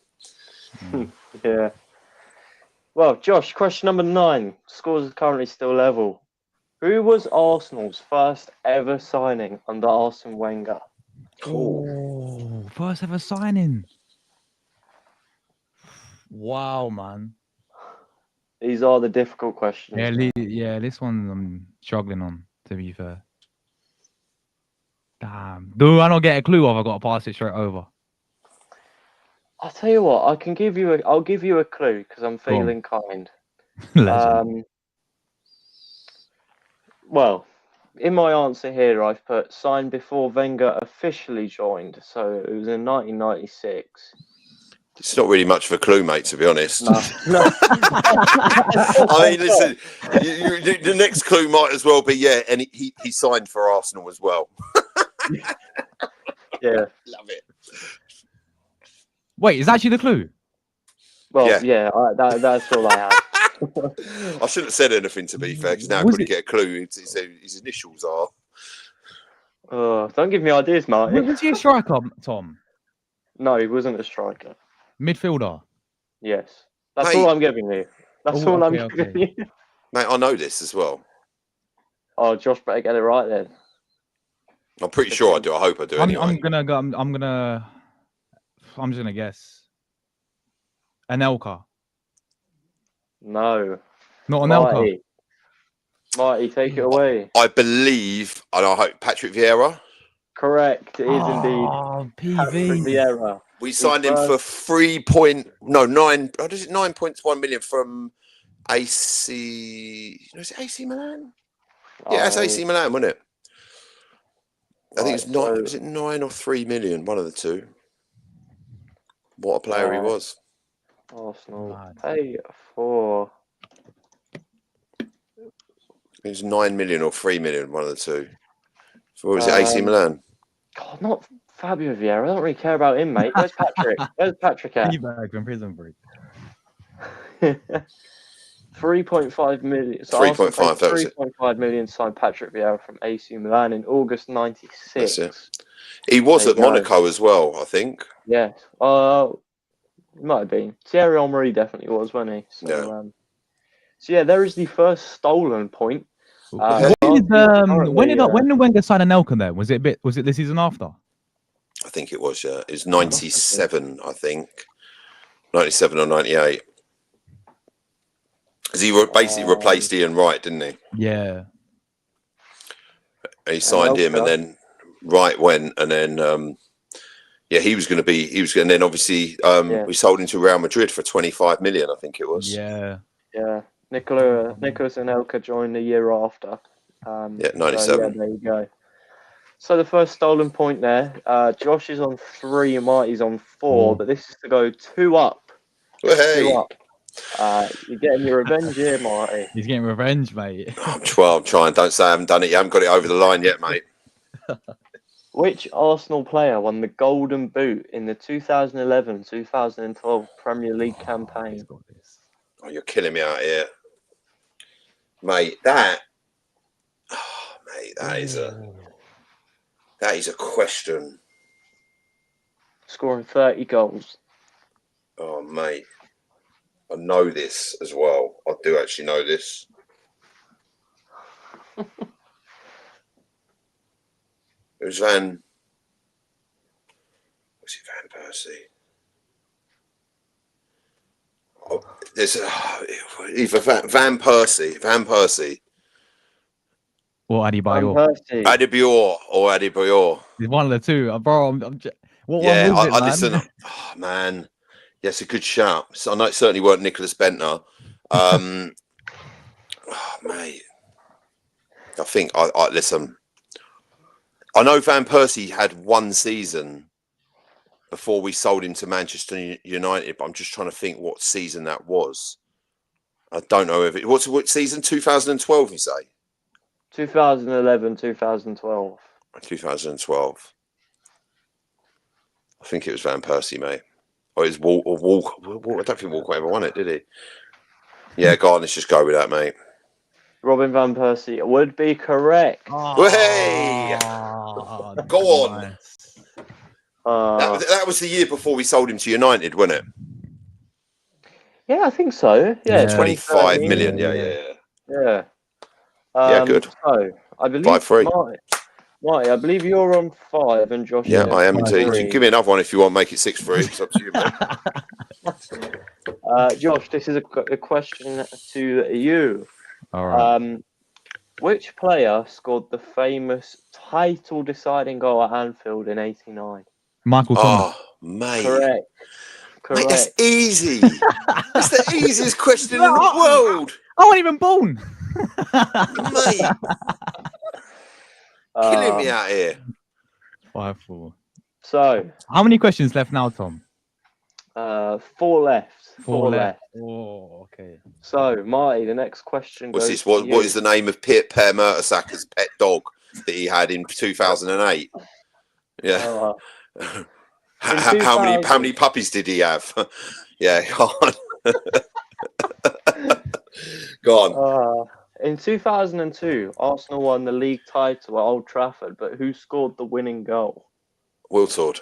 Yeah. Well, Josh, question number 9. Scores are currently still level. Who was Arsenal's first ever signing under Arsene Wenger? Oh, first ever signing. Wow, man. These are the difficult questions. Yeah, this one I'm struggling on, to be fair. Damn. Do I not get a clue or have I got to pass it straight over? I'll tell you what. I'll give you a clue because I'm Go on. feeling kind. Legend. Well, in my answer here, I've put signed before Wenger officially joined, so it was in 1996. It's not really much of a clue, mate, to be honest. No. I mean, listen, the next clue might as well be, and he signed for Arsenal as well. Yeah. Love it. Wait, is that actually the clue? Well, yeah, that's all I have. I shouldn't have said anything, to be fair, because now I couldn't get a clue. His initials are. Don't give me ideas, Marty. Was he a striker, Tom? No, he wasn't a striker. Midfielder? Yes. That's Mate. all I'm giving you. That's all I'm giving you. Mate, I know this as well. Oh, Josh better get it right then. I'm pretty sure I do. I hope I do. Anyway. I'm just gonna guess. Anelka. No. Not Anelka. Marty, take it away. I believe, and I hope, Patrick Vieira. Correct. It is indeed. PV. Patrick Vieira. We signed him for 9.1 million from AC. Was it AC Milan? Yeah, it's AC Milan, wasn't it? I think it's 9. Was it 9 or 3 million? One of the two. What a player he was. Arsenal pay for. It was 9 million or 3 million. One of the two. So what was it? AC Milan. God, not Fabio Vieira. I don't really care about him, mate. Where's Patrick? Where's Patrick at? From Prison Break. 3.5 million. So 3.5. 3.5 million signed Patrick Vieira from AC Milan in August '96. That's it. He was at Monaco as well, I think. Yes. It might have been. Thierry Henry definitely was, wasn't he? So, yeah, there is the first stolen point. When did Wenger sign Anelka then? Was it the season after? I think it was, yeah. It was 97, I think. 97 or 98. Because he basically replaced Ian Wright, didn't he? Yeah. And he signed him, and then Wright went, and then he was going to be. And then obviously we sold him to Real Madrid for 25 million, I think it was. Yeah. Nicolas Anelka joined the year after. 97. So, there you go. So the first stolen point there. Josh is on 3, Marty's on 4, but this is to go 2 up. Hey. 2 up. You're getting your revenge here, Marty. He's getting revenge, mate. I'm trying. Don't say I haven't done it. You haven't got it over the line yet, mate. Which Arsenal player won the Golden Boot in the 2011-2012 Premier League campaign? Oh, you're killing me out here, mate. That is a question. Scoring 30 goals. Oh, mate. I know this as well. I do actually know this. It was Van Persie? Oh, there's either Van Persie. Van Persie. Or Adebayor. Adebayor. He's one of the two. Bro, what one was it, man? Listen. Oh, man. Yes, a good shout. So I know it certainly weren't Nicholas Bentner. Mate. I think listen. I know Van Persie had one season before we sold him to Manchester United, but I'm just trying to think what season that was. I don't know if it. What season? 2012, you say? 2011, 2012. 2012. I think it was Van Persie, mate. Or it was Walker. I don't think Walker ever won it, did he? Yeah, go on. Let's just go with that, mate. Robin Van Persie would be correct. Hey! Go on. That was the year before we sold him to United, wasn't it? Yeah, I think so. Yeah, 25 million. Yeah. Yeah. Good. So I believe 5-3. Marty, I believe you're on 5 and Josh Yeah, is I am on indeed. You 3. can give me another one if you want. Make it 6-3. It's up to you, mate. Josh, this is a question to you. All right. Which player scored the famous title-deciding goal at Anfield in '89? Michael Thomas. Oh, mate. Correct. Mate, that's Correct. easy. That's the easiest question in the No, world, I wasn't even born. mate. Killing me out here. 5-4. So, How many questions left now, Tom? 4 left. 4 left. Oh, okay. So, Marty, the next question What's goes this? to What you. is the name of Per Mertesacker's pet dog that he had in 2008? Yeah. How many puppies did he have? Yeah, go on. Go on. In 2002, Arsenal won the league title at Old Trafford, but who scored the winning goal? Wiltord.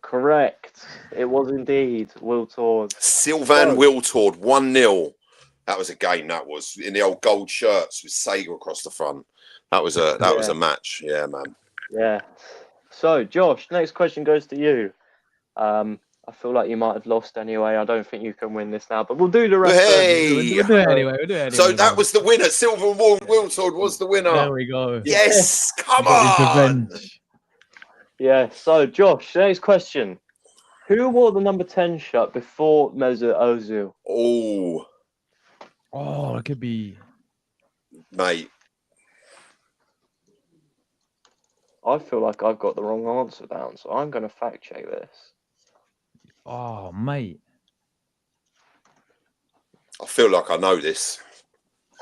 Correct. It was indeed Wiltord. Sylvain Wiltord, 1-0. That was a game. That was in the old gold shirts with Sega across the front. That was a match. Yeah, man. Yeah. So, Josh, next question goes to you. I feel like you might have lost anyway. I don't think you can win this now, but we'll do the rest. Hey! We'll do it anyway. So that was the winner. Sylvain Wiltord was the winner. There we go. Yes, come Got his on. revenge. Yeah. So, Josh, next question. Who wore the number 10 shirt before Mesut Ozil? Oh, it could be. Mate. I feel like I've got the wrong answer down, so I'm going to fact check this. Oh, mate. I feel like I know this.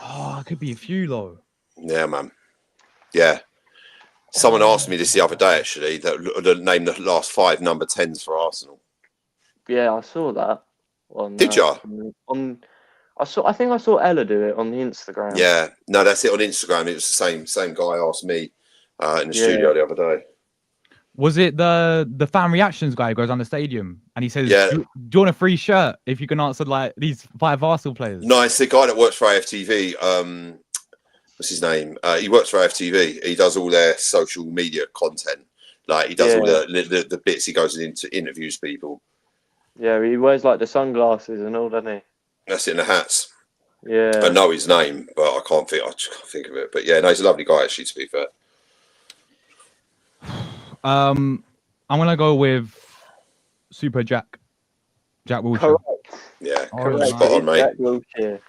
Oh, it could be a few, though. Yeah, man. Yeah. Someone asked me this the other day, actually, that name the last 5 number 10s for Arsenal. Yeah, I saw that. Did you? I think I saw Ella do it on the Instagram. Yeah. No, that's it on Instagram. It was the same guy asked me in the studio the other day. Was it the fan reactions guy who goes on the stadium and he says, do you want a free shirt if you can answer like these 5 Arsenal players? No, it's the guy that works for AFTV. What's his name? He works for AFTV. He does all their social media content. Like he does all the bits. He goes into interviews people. Yeah, he wears like the sunglasses and all, doesn't he? That's it, in the hats. Yeah. I know his name, but I just can't think of it. But yeah, no, he's a lovely guy actually, to be fair. I'm gonna go with Super Jack Wilshere. Correct. Yeah, correct. Spot on, mate. Jack Wilshere.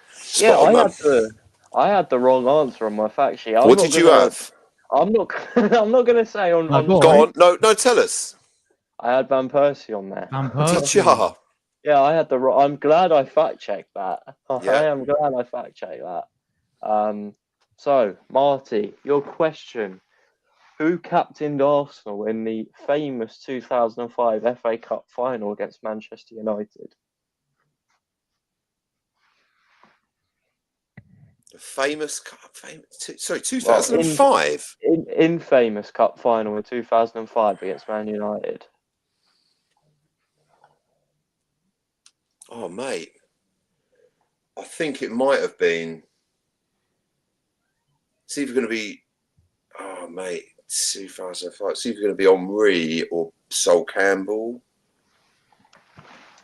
I had the wrong answer on my fact sheet. What did you have? I'm not gonna say on. Go on. No, tell us. I had Van Persie on there. Van Persie. Did you? Yeah, I had I'm glad I fact checked that. I am glad I fact checked that. So Marty, your question. Who captained Arsenal in the famous 2005 FA Cup final against Manchester United? The famous 2005? Infamous Cup final in 2005 against Man United. Oh, mate. I think it might have been. It's either going to be. Oh, mate. 2005. It's either going to be Henry or Sol Campbell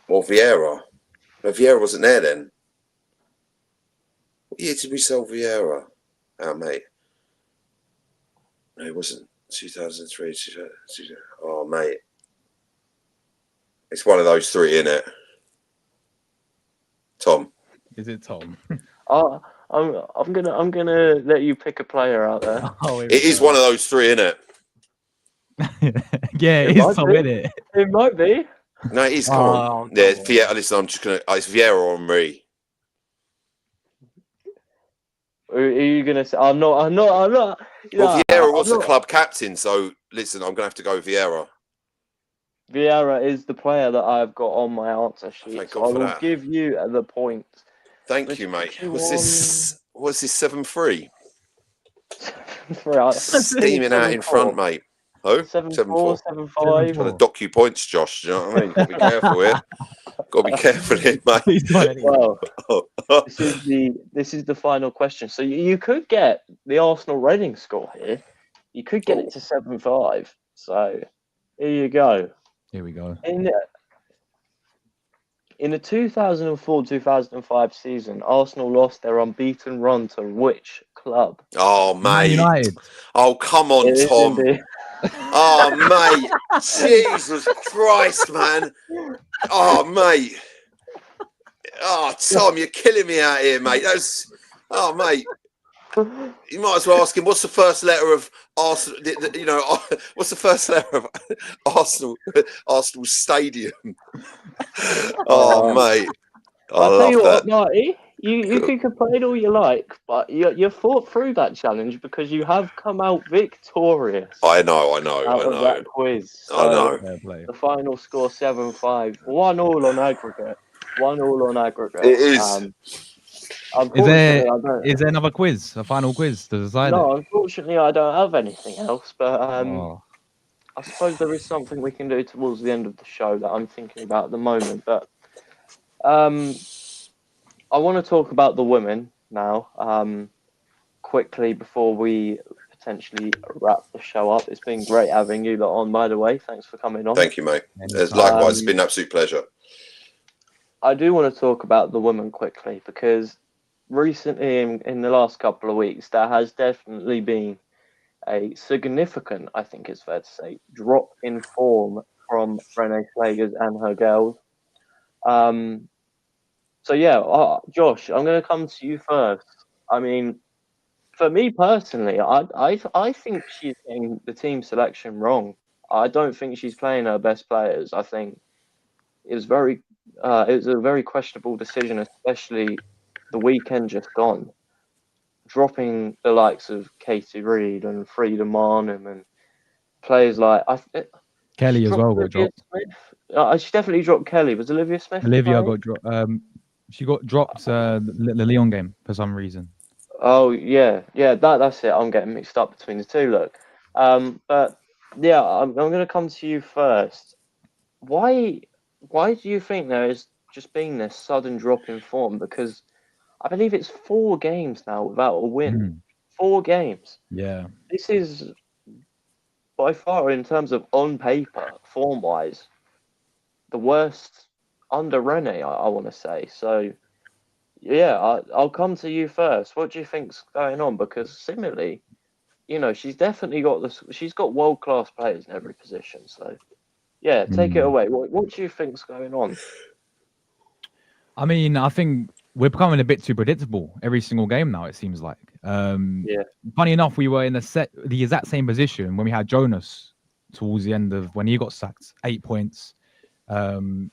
or Vieira. No, Vieira wasn't there then. What year did we sell Vieira? Oh, mate. No, it wasn't. 2003. Oh, mate. It's one of those 3, isn't it? Tom. Is it Tom? I'm gonna let you pick a player out there. It is one of those 3, isn't it? Yeah, it is Tom, isn't it? It might be. No, it is. Come on. Yeah, Vieira. Listen, I'm just gonna. It's Vieira or Henry. Are you gonna say? I'm not. Well, Vieira was the club captain, so listen, I'm gonna have to go Vieira. Vieira is the player that I've got on my answer sheet. Thank So God I for will that. give you the point. Thank you, mate. What's this 7-3? Steaming out in front, mate. Oh, 7-4, 7-5. Trying to dock you points, Josh. Do you know what I mean? Got to be careful here. Got to be careful here, mate. Well, this is the final question. So you could get the Arsenal Reading score here. You could get it to 7-5. So here you go. Here we go. In the 2004-2005 season, Arsenal lost their unbeaten run to which club? Oh, Man mate. United. Oh, come on, It is Tom. indeed. Oh, mate. Jesus Christ, man. Oh, mate. Oh, Tom, you're killing me out here, mate. Oh, mate. You might as well ask him, what's the first letter of Arsenal? You know, what's the first letter of Arsenal Stadium? Oh, mate. I I'll tell love you what, that. Marty, you can complain all you like, but you fought through that challenge because you have come out victorious. I know. Out of that quiz. So I know. Fair play. the final score 7-5. 1-1 on aggregate. 1-1 on aggregate. It is. Unfortunately, I don't. Is there another quiz, a final quiz to decide No, unfortunately, I don't have anything else. But it? Oh, I suppose there is something we can do towards the end of the show that I'm thinking about at the moment. But I want to talk about the women now. Quickly before we potentially wrap the show up. It's been great having you lot on, by the way. Thanks for coming on. Thank you, mate. Likewise, it's been an absolute pleasure. I do want to talk about the women quickly because recently, in the last couple of weeks, there has definitely been a significant, I think it's fair to say, drop in form from Renee Arsenal and her girls. So yeah, Josh, I'm going to come to you first. I mean, for me personally, I think she's getting the team selection wrong. I don't think she's playing her best players. I think it was a very questionable decision, especially the weekend just gone, dropping the likes of Katie Reid and Frida Marnham and players like Kelly as well got dropped. She definitely dropped Kelly. Was Olivia Smith? Olivia got dropped. She got dropped the Lyon game for some reason. Oh yeah, that's it. I'm getting mixed up between the two. Look, but yeah, I'm going to come to you first. Why do you think there is just been this sudden drop in form? Because I believe it's 4 games now without a win. 4 games. Yeah. This is by far, in terms of on paper, form wise, the worst under Renee. I want to say so. Yeah, I'll come to you first. What do you think's going on? Because similarly, she's definitely she's got world-class players in every position. So, yeah, take it away. What do you think's going on? I mean, I think we're becoming a bit too predictable every single game now, it seems like. Yeah. Funny enough, we were in the exact same position when we had Jonas towards the end of when he got sacked. 8 points, 5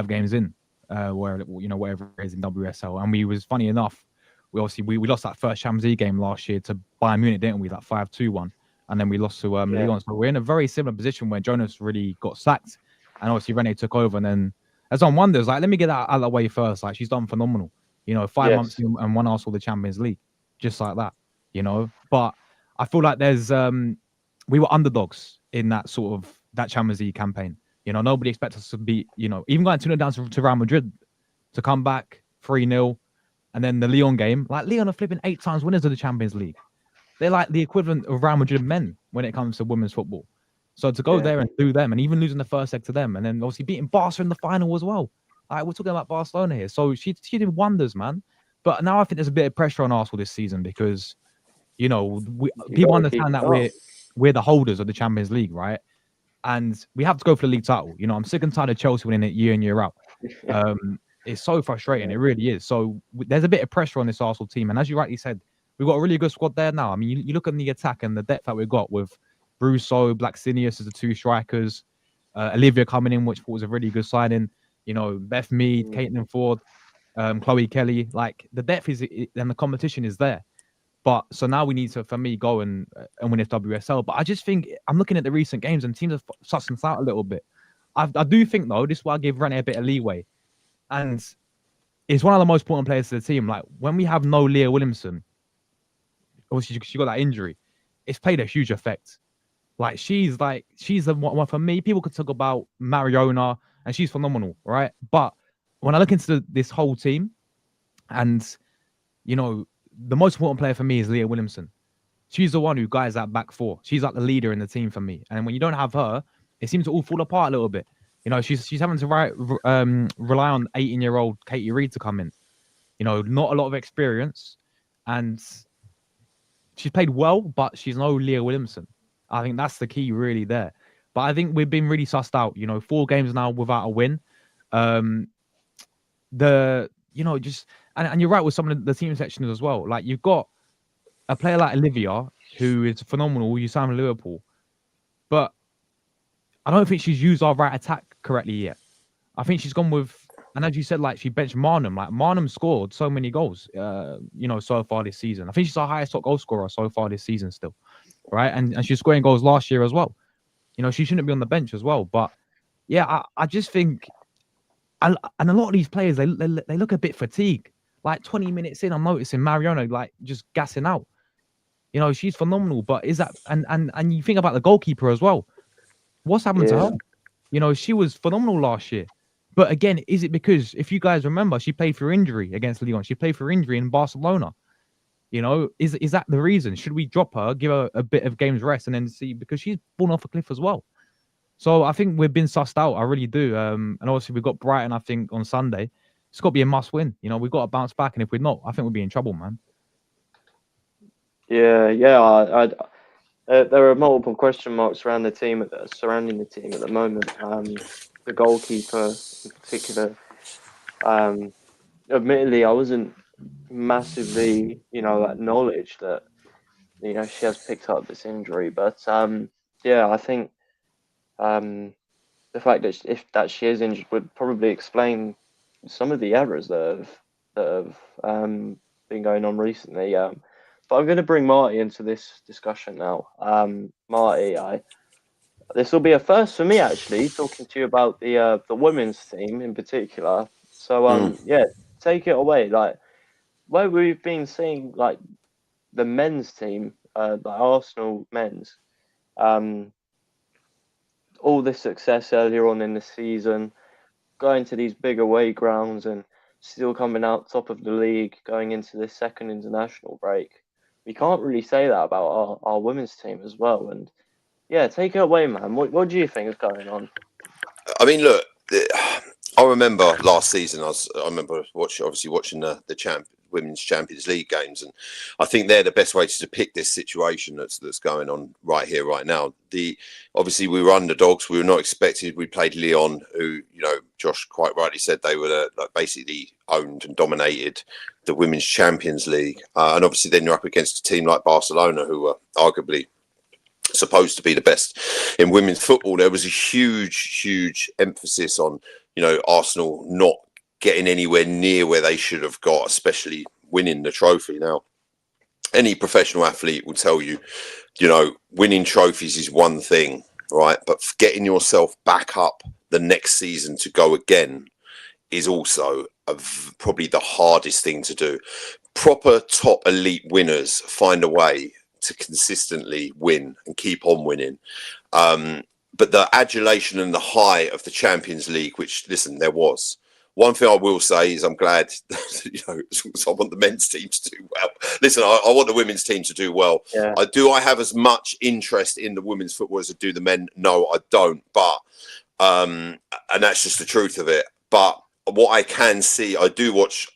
games in. Whatever it is in WSL, and we was funny enough. We lost that first Champions League game last year to Bayern Munich, didn't we? Like 5-2-1, and then we lost to Lyon. So we're in a very similar position where Jonas really got sacked, and obviously Renee took over. And then, as on wonders, like let me get that out of the way first. Like she's done phenomenal. 5 months and won Arsenal the Champions League, just like that. But I feel like there's we were underdogs in that that Champions League campaign. Nobody expects us to be, even going 2-0 down to Real Madrid to come back 3-0. And then the Lyon game, like Lyon are flipping 8 times winners of the Champions League. They're like the equivalent of Real Madrid men when it comes to women's football. So to go there and do them and even losing the first leg to them and then obviously beating Barca in the final as well. Like we're talking about Barcelona here. So she did wonders, man. But now I think there's a bit of pressure on Arsenal this season because, people understand that we're the holders of the Champions League, right? And we have to go for the league title. I'm sick and tired of Chelsea winning it year in, year out. It's so frustrating. It really is. So there's a bit of pressure on this Arsenal team. And as you rightly said, we've got a really good squad there now. I mean, you look at the attack and the depth that we've got with Brusso, Blacksinius as the 2 strikers, Olivia coming in, which was a really good signing. Beth Mead, Caitlin Ford, Chloe Kelly. Like the depth is and the competition is there. But so now we need to, for me, go and win this WSL. But I just think I'm looking at the recent games and teams have sussed us out a little bit. I do think, though, this is why I give Renee a bit of leeway. And it's one of the most important players to the team. Like when we have no Leah Williamson, obviously she got that injury, it's played a huge effect. Like she's the one for me. People could talk about Mariona and she's phenomenal, right? But when I look into this whole team and, the most important player for me is Leah Williamson. She's the one who guides that back four. She's like the leader in the team for me. And when you don't have her, it seems to all fall apart a little bit. You know, she's having to rely on 18-year-old Katie Reid to come in. You know, not a lot of experience, and she's played well, but she's no Leah Williamson. I think that's the key really there. But I think we've been really sussed out. You know, 4 games now without a win. And you're right with some of the team sections as well. Like, you've got a player like Olivia, who is phenomenal. You signed Liverpool, but I don't think she's used our right attack correctly yet. I think she's gone with, and as you said, like, she benched Marnham. Like, Marnham scored so many goals, so far this season. I think she's our highest top goal scorer so far this season still, right? And she's scoring goals last year as well. You know, she shouldn't be on the bench as well. But yeah, I just think, and a lot of these players, they look a bit fatigued. Like 20 minutes in, I'm noticing Mariano like just gassing out. You know, she's phenomenal, but is that and you think about the goalkeeper as well. What's happened to her? You know, she was phenomenal last year. But again, is it because, if you guys remember, she played for injury against Lyon. She played for injury in Barcelona. You know, is that the reason? Should we drop her, give her a bit of games rest, and then see, because she's fallen off a cliff as well. So I think we've been sussed out. I really do. And obviously we've got Brighton, I think, on Sunday. It's got to be a must win. You know, we've got to bounce back. And if we're not, I think we'll be in trouble, man. Yeah. There are multiple question marks around the team, surrounding the team at the moment. The goalkeeper in particular. Admittedly, I wasn't massively, acknowledged that, she has picked up this injury. But I think the fact that she is injured would probably explain some of the errors that have been going on recently. But I'm going to bring Marty into this discussion now. Marty, this will be a first for me, actually, talking to you about the women's team in particular. So take it away. Like, where we've been seeing like the men's team, like Arsenal men's, all this success earlier on in the season, going to these big away grounds and still coming out top of the league going into this second international break. We can't really say that about our women's team as well. And yeah, take it away, man. What do you think is going on? I mean, look, I remember last season, I remember watching the Women's Champions League games, and I think they're the best way to depict this situation that's going on right here, right now. Obviously we were underdogs. We were not expected. We played Lyon, who, Josh quite rightly said they were basically owned and dominated the Women's Champions League. And obviously then you're up against a team like Barcelona, who were arguably supposed to be the best in women's football. There was a huge emphasis on, Arsenal not getting anywhere near where they should have got, especially winning the trophy. Now, any professional athlete will tell you, winning trophies is one thing, right? But getting yourself back up the next season to go again is also probably the hardest thing to do. Proper top elite winners find a way to consistently win and keep on winning. But the adulation and the high of the Champions League, which, listen, there was. One thing I will say is I'm glad, I want the men's team to do well. Listen, I want the women's team to do well. Yeah. I have as much interest in the women's football as I do the men? No, I don't. But, and that's just the truth of it. But what I can see, I do watch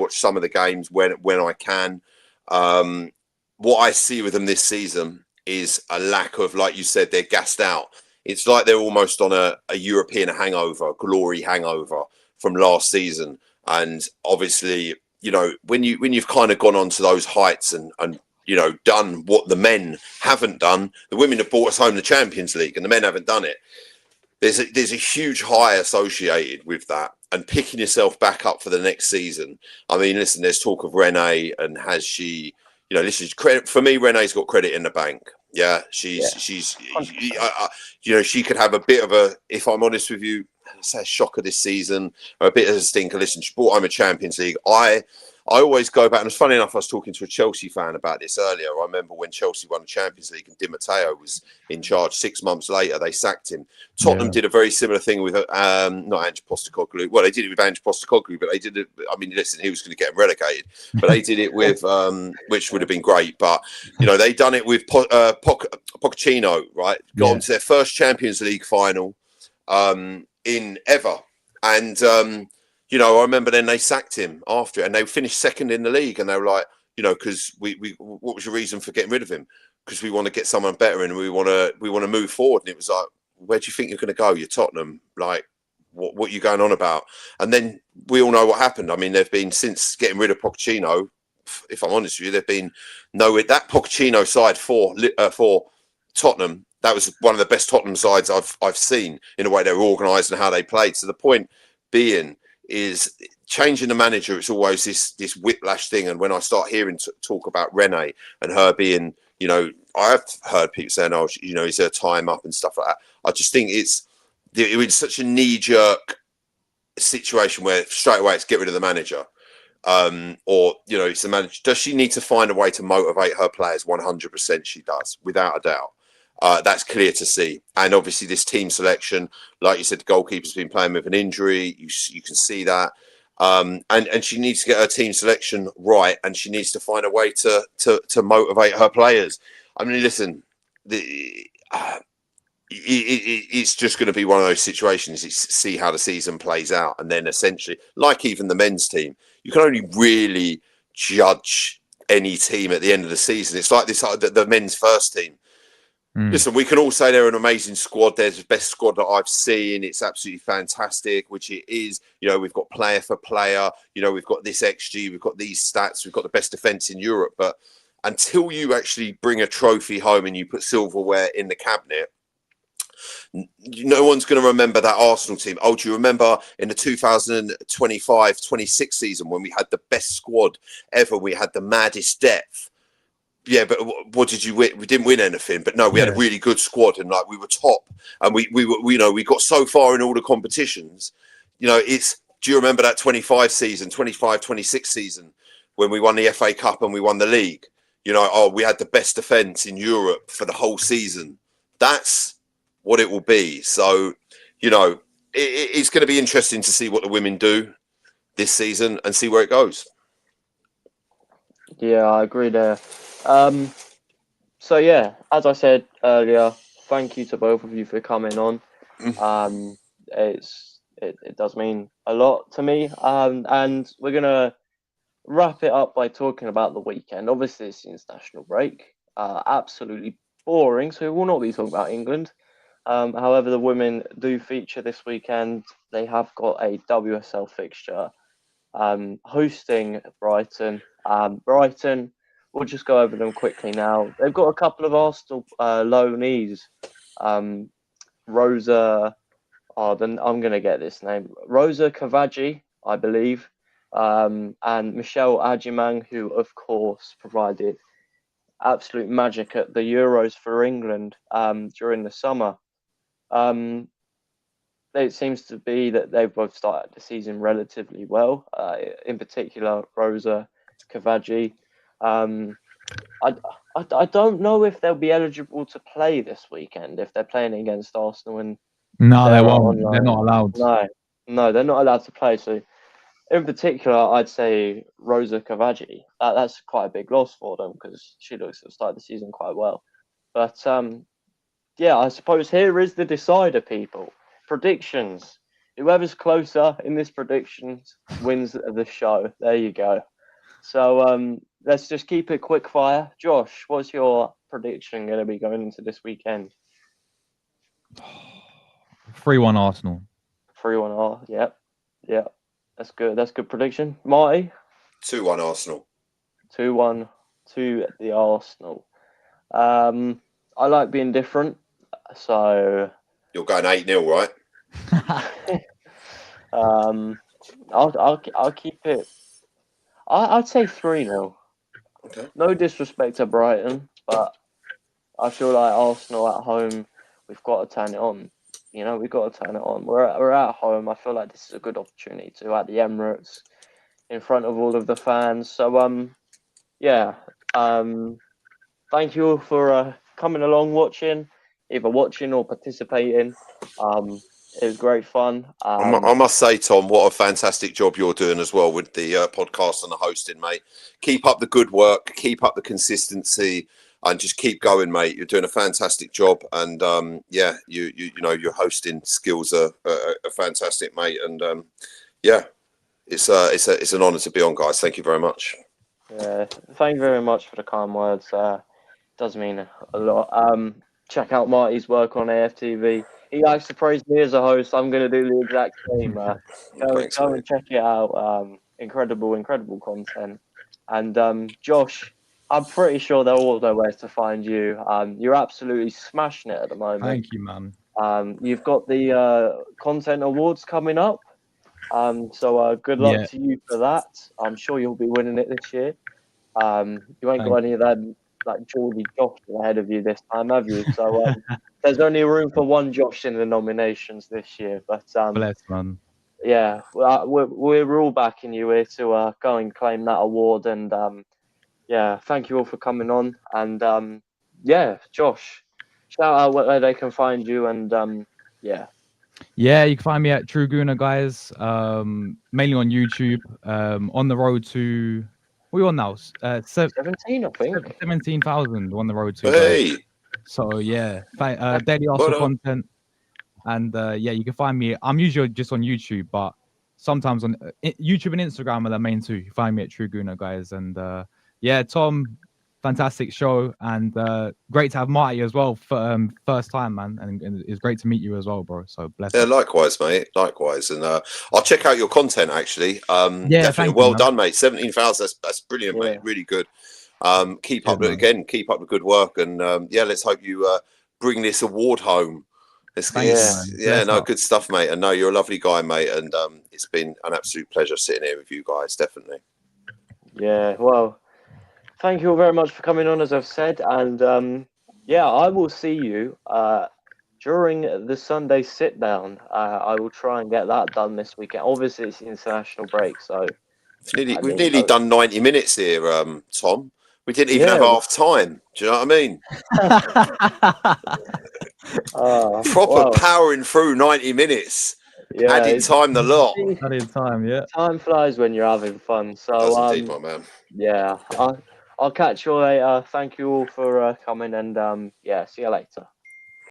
some of the games when I can. What I see with them this season is a lack of, like you said, they're gassed out. It's like they're almost on a European hangover, glory hangover from last season. And obviously, when you've kind of gone on to those heights and done what the men haven't done, the women have brought us home the Champions League and the men haven't done it. There's a huge high associated with that, and picking yourself back up for the next season. I mean, listen, there's talk of Renee, and has she, this is credit for me. Renee's got credit in the bank. Yeah, she could have a bit of a, if I'm honest with you, say a shocker this season, or a bit of a stinker. Listen, she brought home a Champions League. I I always go back, and it's funny enough, I was talking to a Chelsea fan about this earlier. I remember when Chelsea won the Champions League and Di Matteo was in charge. 6 months later, they sacked him. Tottenham did a very similar thing with not Ange Postecoglou. Well, they did it with Ange Postecoglou, but they did it. I mean, listen, he was going to get him relegated, but they did it with, which would have been great. But they done it with Pochettino, right? Got on to their first Champions League final in ever, and I remember then they sacked him after it, and they finished second in the league, and they were like, because what was your reason for getting rid of him? Because we want to get someone better, and we want to move forward. And it was like, where do you think you're going to go? You're Tottenham, like what are you going on about? And then we all know what happened. I mean, they've been, since getting rid of Pochettino, if I'm honest with you, they've been nowhere. That Pochettino side for Tottenham, that was one of the best Tottenham sides I've seen in the way they're organised and how they played. So the point being is, changing the manager, it's always this whiplash thing. And when I start hearing talk about Renee and her being, I've heard people saying, oh, is her time up and stuff like that. I just think it's such a knee-jerk situation where straight away it's get rid of the manager. It's the manager. Does she need to find a way to motivate her players? 100% she does, without a doubt. That's clear to see. And obviously this team selection, like you said, the goalkeeper's been playing with an injury. You can see that. And she needs to get her team selection right, and she needs to find a way to motivate her players. I mean, listen, it's just going to be one of those situations. It's see how the season plays out, and then essentially, like even the men's team, you can only really judge any team at the end of the season. It's like this the men's first team. Listen, we can all say they're an amazing squad. They're the best squad that I've seen. It's absolutely fantastic, which it is. We've got player for player. We've got this XG. We've got these stats. We've got the best defence in Europe. But until you actually bring a trophy home and you put silverware in the cabinet, no one's going to remember that Arsenal team. Oh, do you remember in the 2025-26 season when we had the best squad ever? We had the maddest depth. Yeah, but what did you win? We didn't win anything, but no, we had a really good squad, and like we were top, and we we got so far in all the competitions. Do you remember that 25-26 season when we won the FA Cup and we won the league? We had the best defence in Europe for the whole season. That's what it will be. So, it's going to be interesting to see what the women do this season and see where it goes. Yeah, I agree there. So yeah, as I said earlier, thank you to both of you for coming on. It does mean a lot to me. And we're gonna wrap it up by talking about the weekend. Obviously, it's the international break. Absolutely boring, so we will not be talking about England. However, the women do feature this weekend. They have got a WSL fixture, hosting Brighton. Brighton, we'll just go over them quickly now. They've got a couple of Arsenal loanees. Rosa, I'm going to get this name. Rosa COYG, I believe, and Michelle Adjumang, who, of course, provided absolute magic at the Euros for England during the summer. It seems to be that they've both started the season relatively well. In particular, Rosa COYG. I don't know if they'll be eligible to play this weekend if they're playing against Arsenal. And no, they won't. They're not allowed. No, they're not allowed to play. So, in particular, I'd say Rosa COYG. That's quite a big loss for them because she looks to have started the season quite well. But yeah, I suppose here is the decider, people. Predictions. Whoever's closer in this predictions wins the show. There you go. So let's just keep it quick fire. Josh, what's your prediction going to be going into this weekend? 3-1 Arsenal. 3-1 Yep. That's good. That's good prediction. Marty? 2-1 Arsenal. 2-1 to the Arsenal. I like being different, so you're going 8-0, right? I'll keep it. I'd say 3-0. Okay. No disrespect to Brighton, but I feel like Arsenal at home, we've got to turn it on. We've got to turn it on. We're at home. I feel like this is a good opportunity to at the Emirates. in front of all of the fans. So yeah, thank you all for coming along, either watching or participating. It was great fun. I must say, Tom, what a fantastic job you're doing as well with the podcast and the hosting, mate. Keep up the good work, keep up the consistency, and just keep going, mate. You're doing a fantastic job, and yeah, you know your hosting skills are fantastic, mate. And yeah, it's an honour to be on, guys. Thank you very much. Yeah, thank you very much for the kind words. Does mean a lot. Check out Marty's work on AFTV. He likes to praise me as a host. I'm going to do the exact same. Thanks, Go mate. and check it out. Incredible content. And Josh, I'm pretty sure they'll all know where to find you. You're absolutely smashing it at the moment. Thank you, man. You've got the content awards coming up. So good luck Yeah. to you for that. I'm sure you'll be winning it this year. You ain't got Thank any of that like Geordie Josh ahead of you this time, have you? So there's only room for one Josh in the nominations this year. But Bless, man. yeah, we're all backing you here to go and claim that award. And yeah, thank you all for coming on. And yeah, Josh, shout out where they can find you. And yeah. Yeah, you can find me at True Gooner, guys. Mainly on YouTube. On the road to what are we on now? 17, I think. 17,000 on the road to, guys. Hey, So yeah, daily well Arsenal done. content, and yeah, you can find me. I'm usually just on YouTube, but sometimes on YouTube and Instagram are the main two. You find me at True Gooner, guys, and yeah, Tom, fantastic show, and great to have Marty as well for first time, man, and it's great to meet you as well, bro. So bless. Yeah, likewise, mate. Likewise, and I'll check out your content actually. Yeah, definitely. thank you, Well man. done, mate. 17,000. That's brilliant, Yeah. mate. Really good. Keep Cheers, up man. again. Keep up the good work, and yeah, let's hope you bring this award home. Thank you, man. Yeah, Bless no, up. good stuff, mate. And no, you're a lovely guy, mate. And it's been an absolute pleasure sitting here with you guys. Definitely. Yeah, well, thank you all very much for coming on, as I've said. And yeah, I will see you during the Sunday sit down. I will try and get that done this weekend. Obviously, it's international break, so We've nearly done 90 minutes here, Tom. We didn't even have Yeah. half time. Do you know what I mean? Proper well, powering through 90 minutes. yeah, Adding time the lot. Added time, yeah. time flies when you're having fun. So Does indeed, my man. yeah, I'll catch you all later. Thank you all for coming, and yeah, see you later.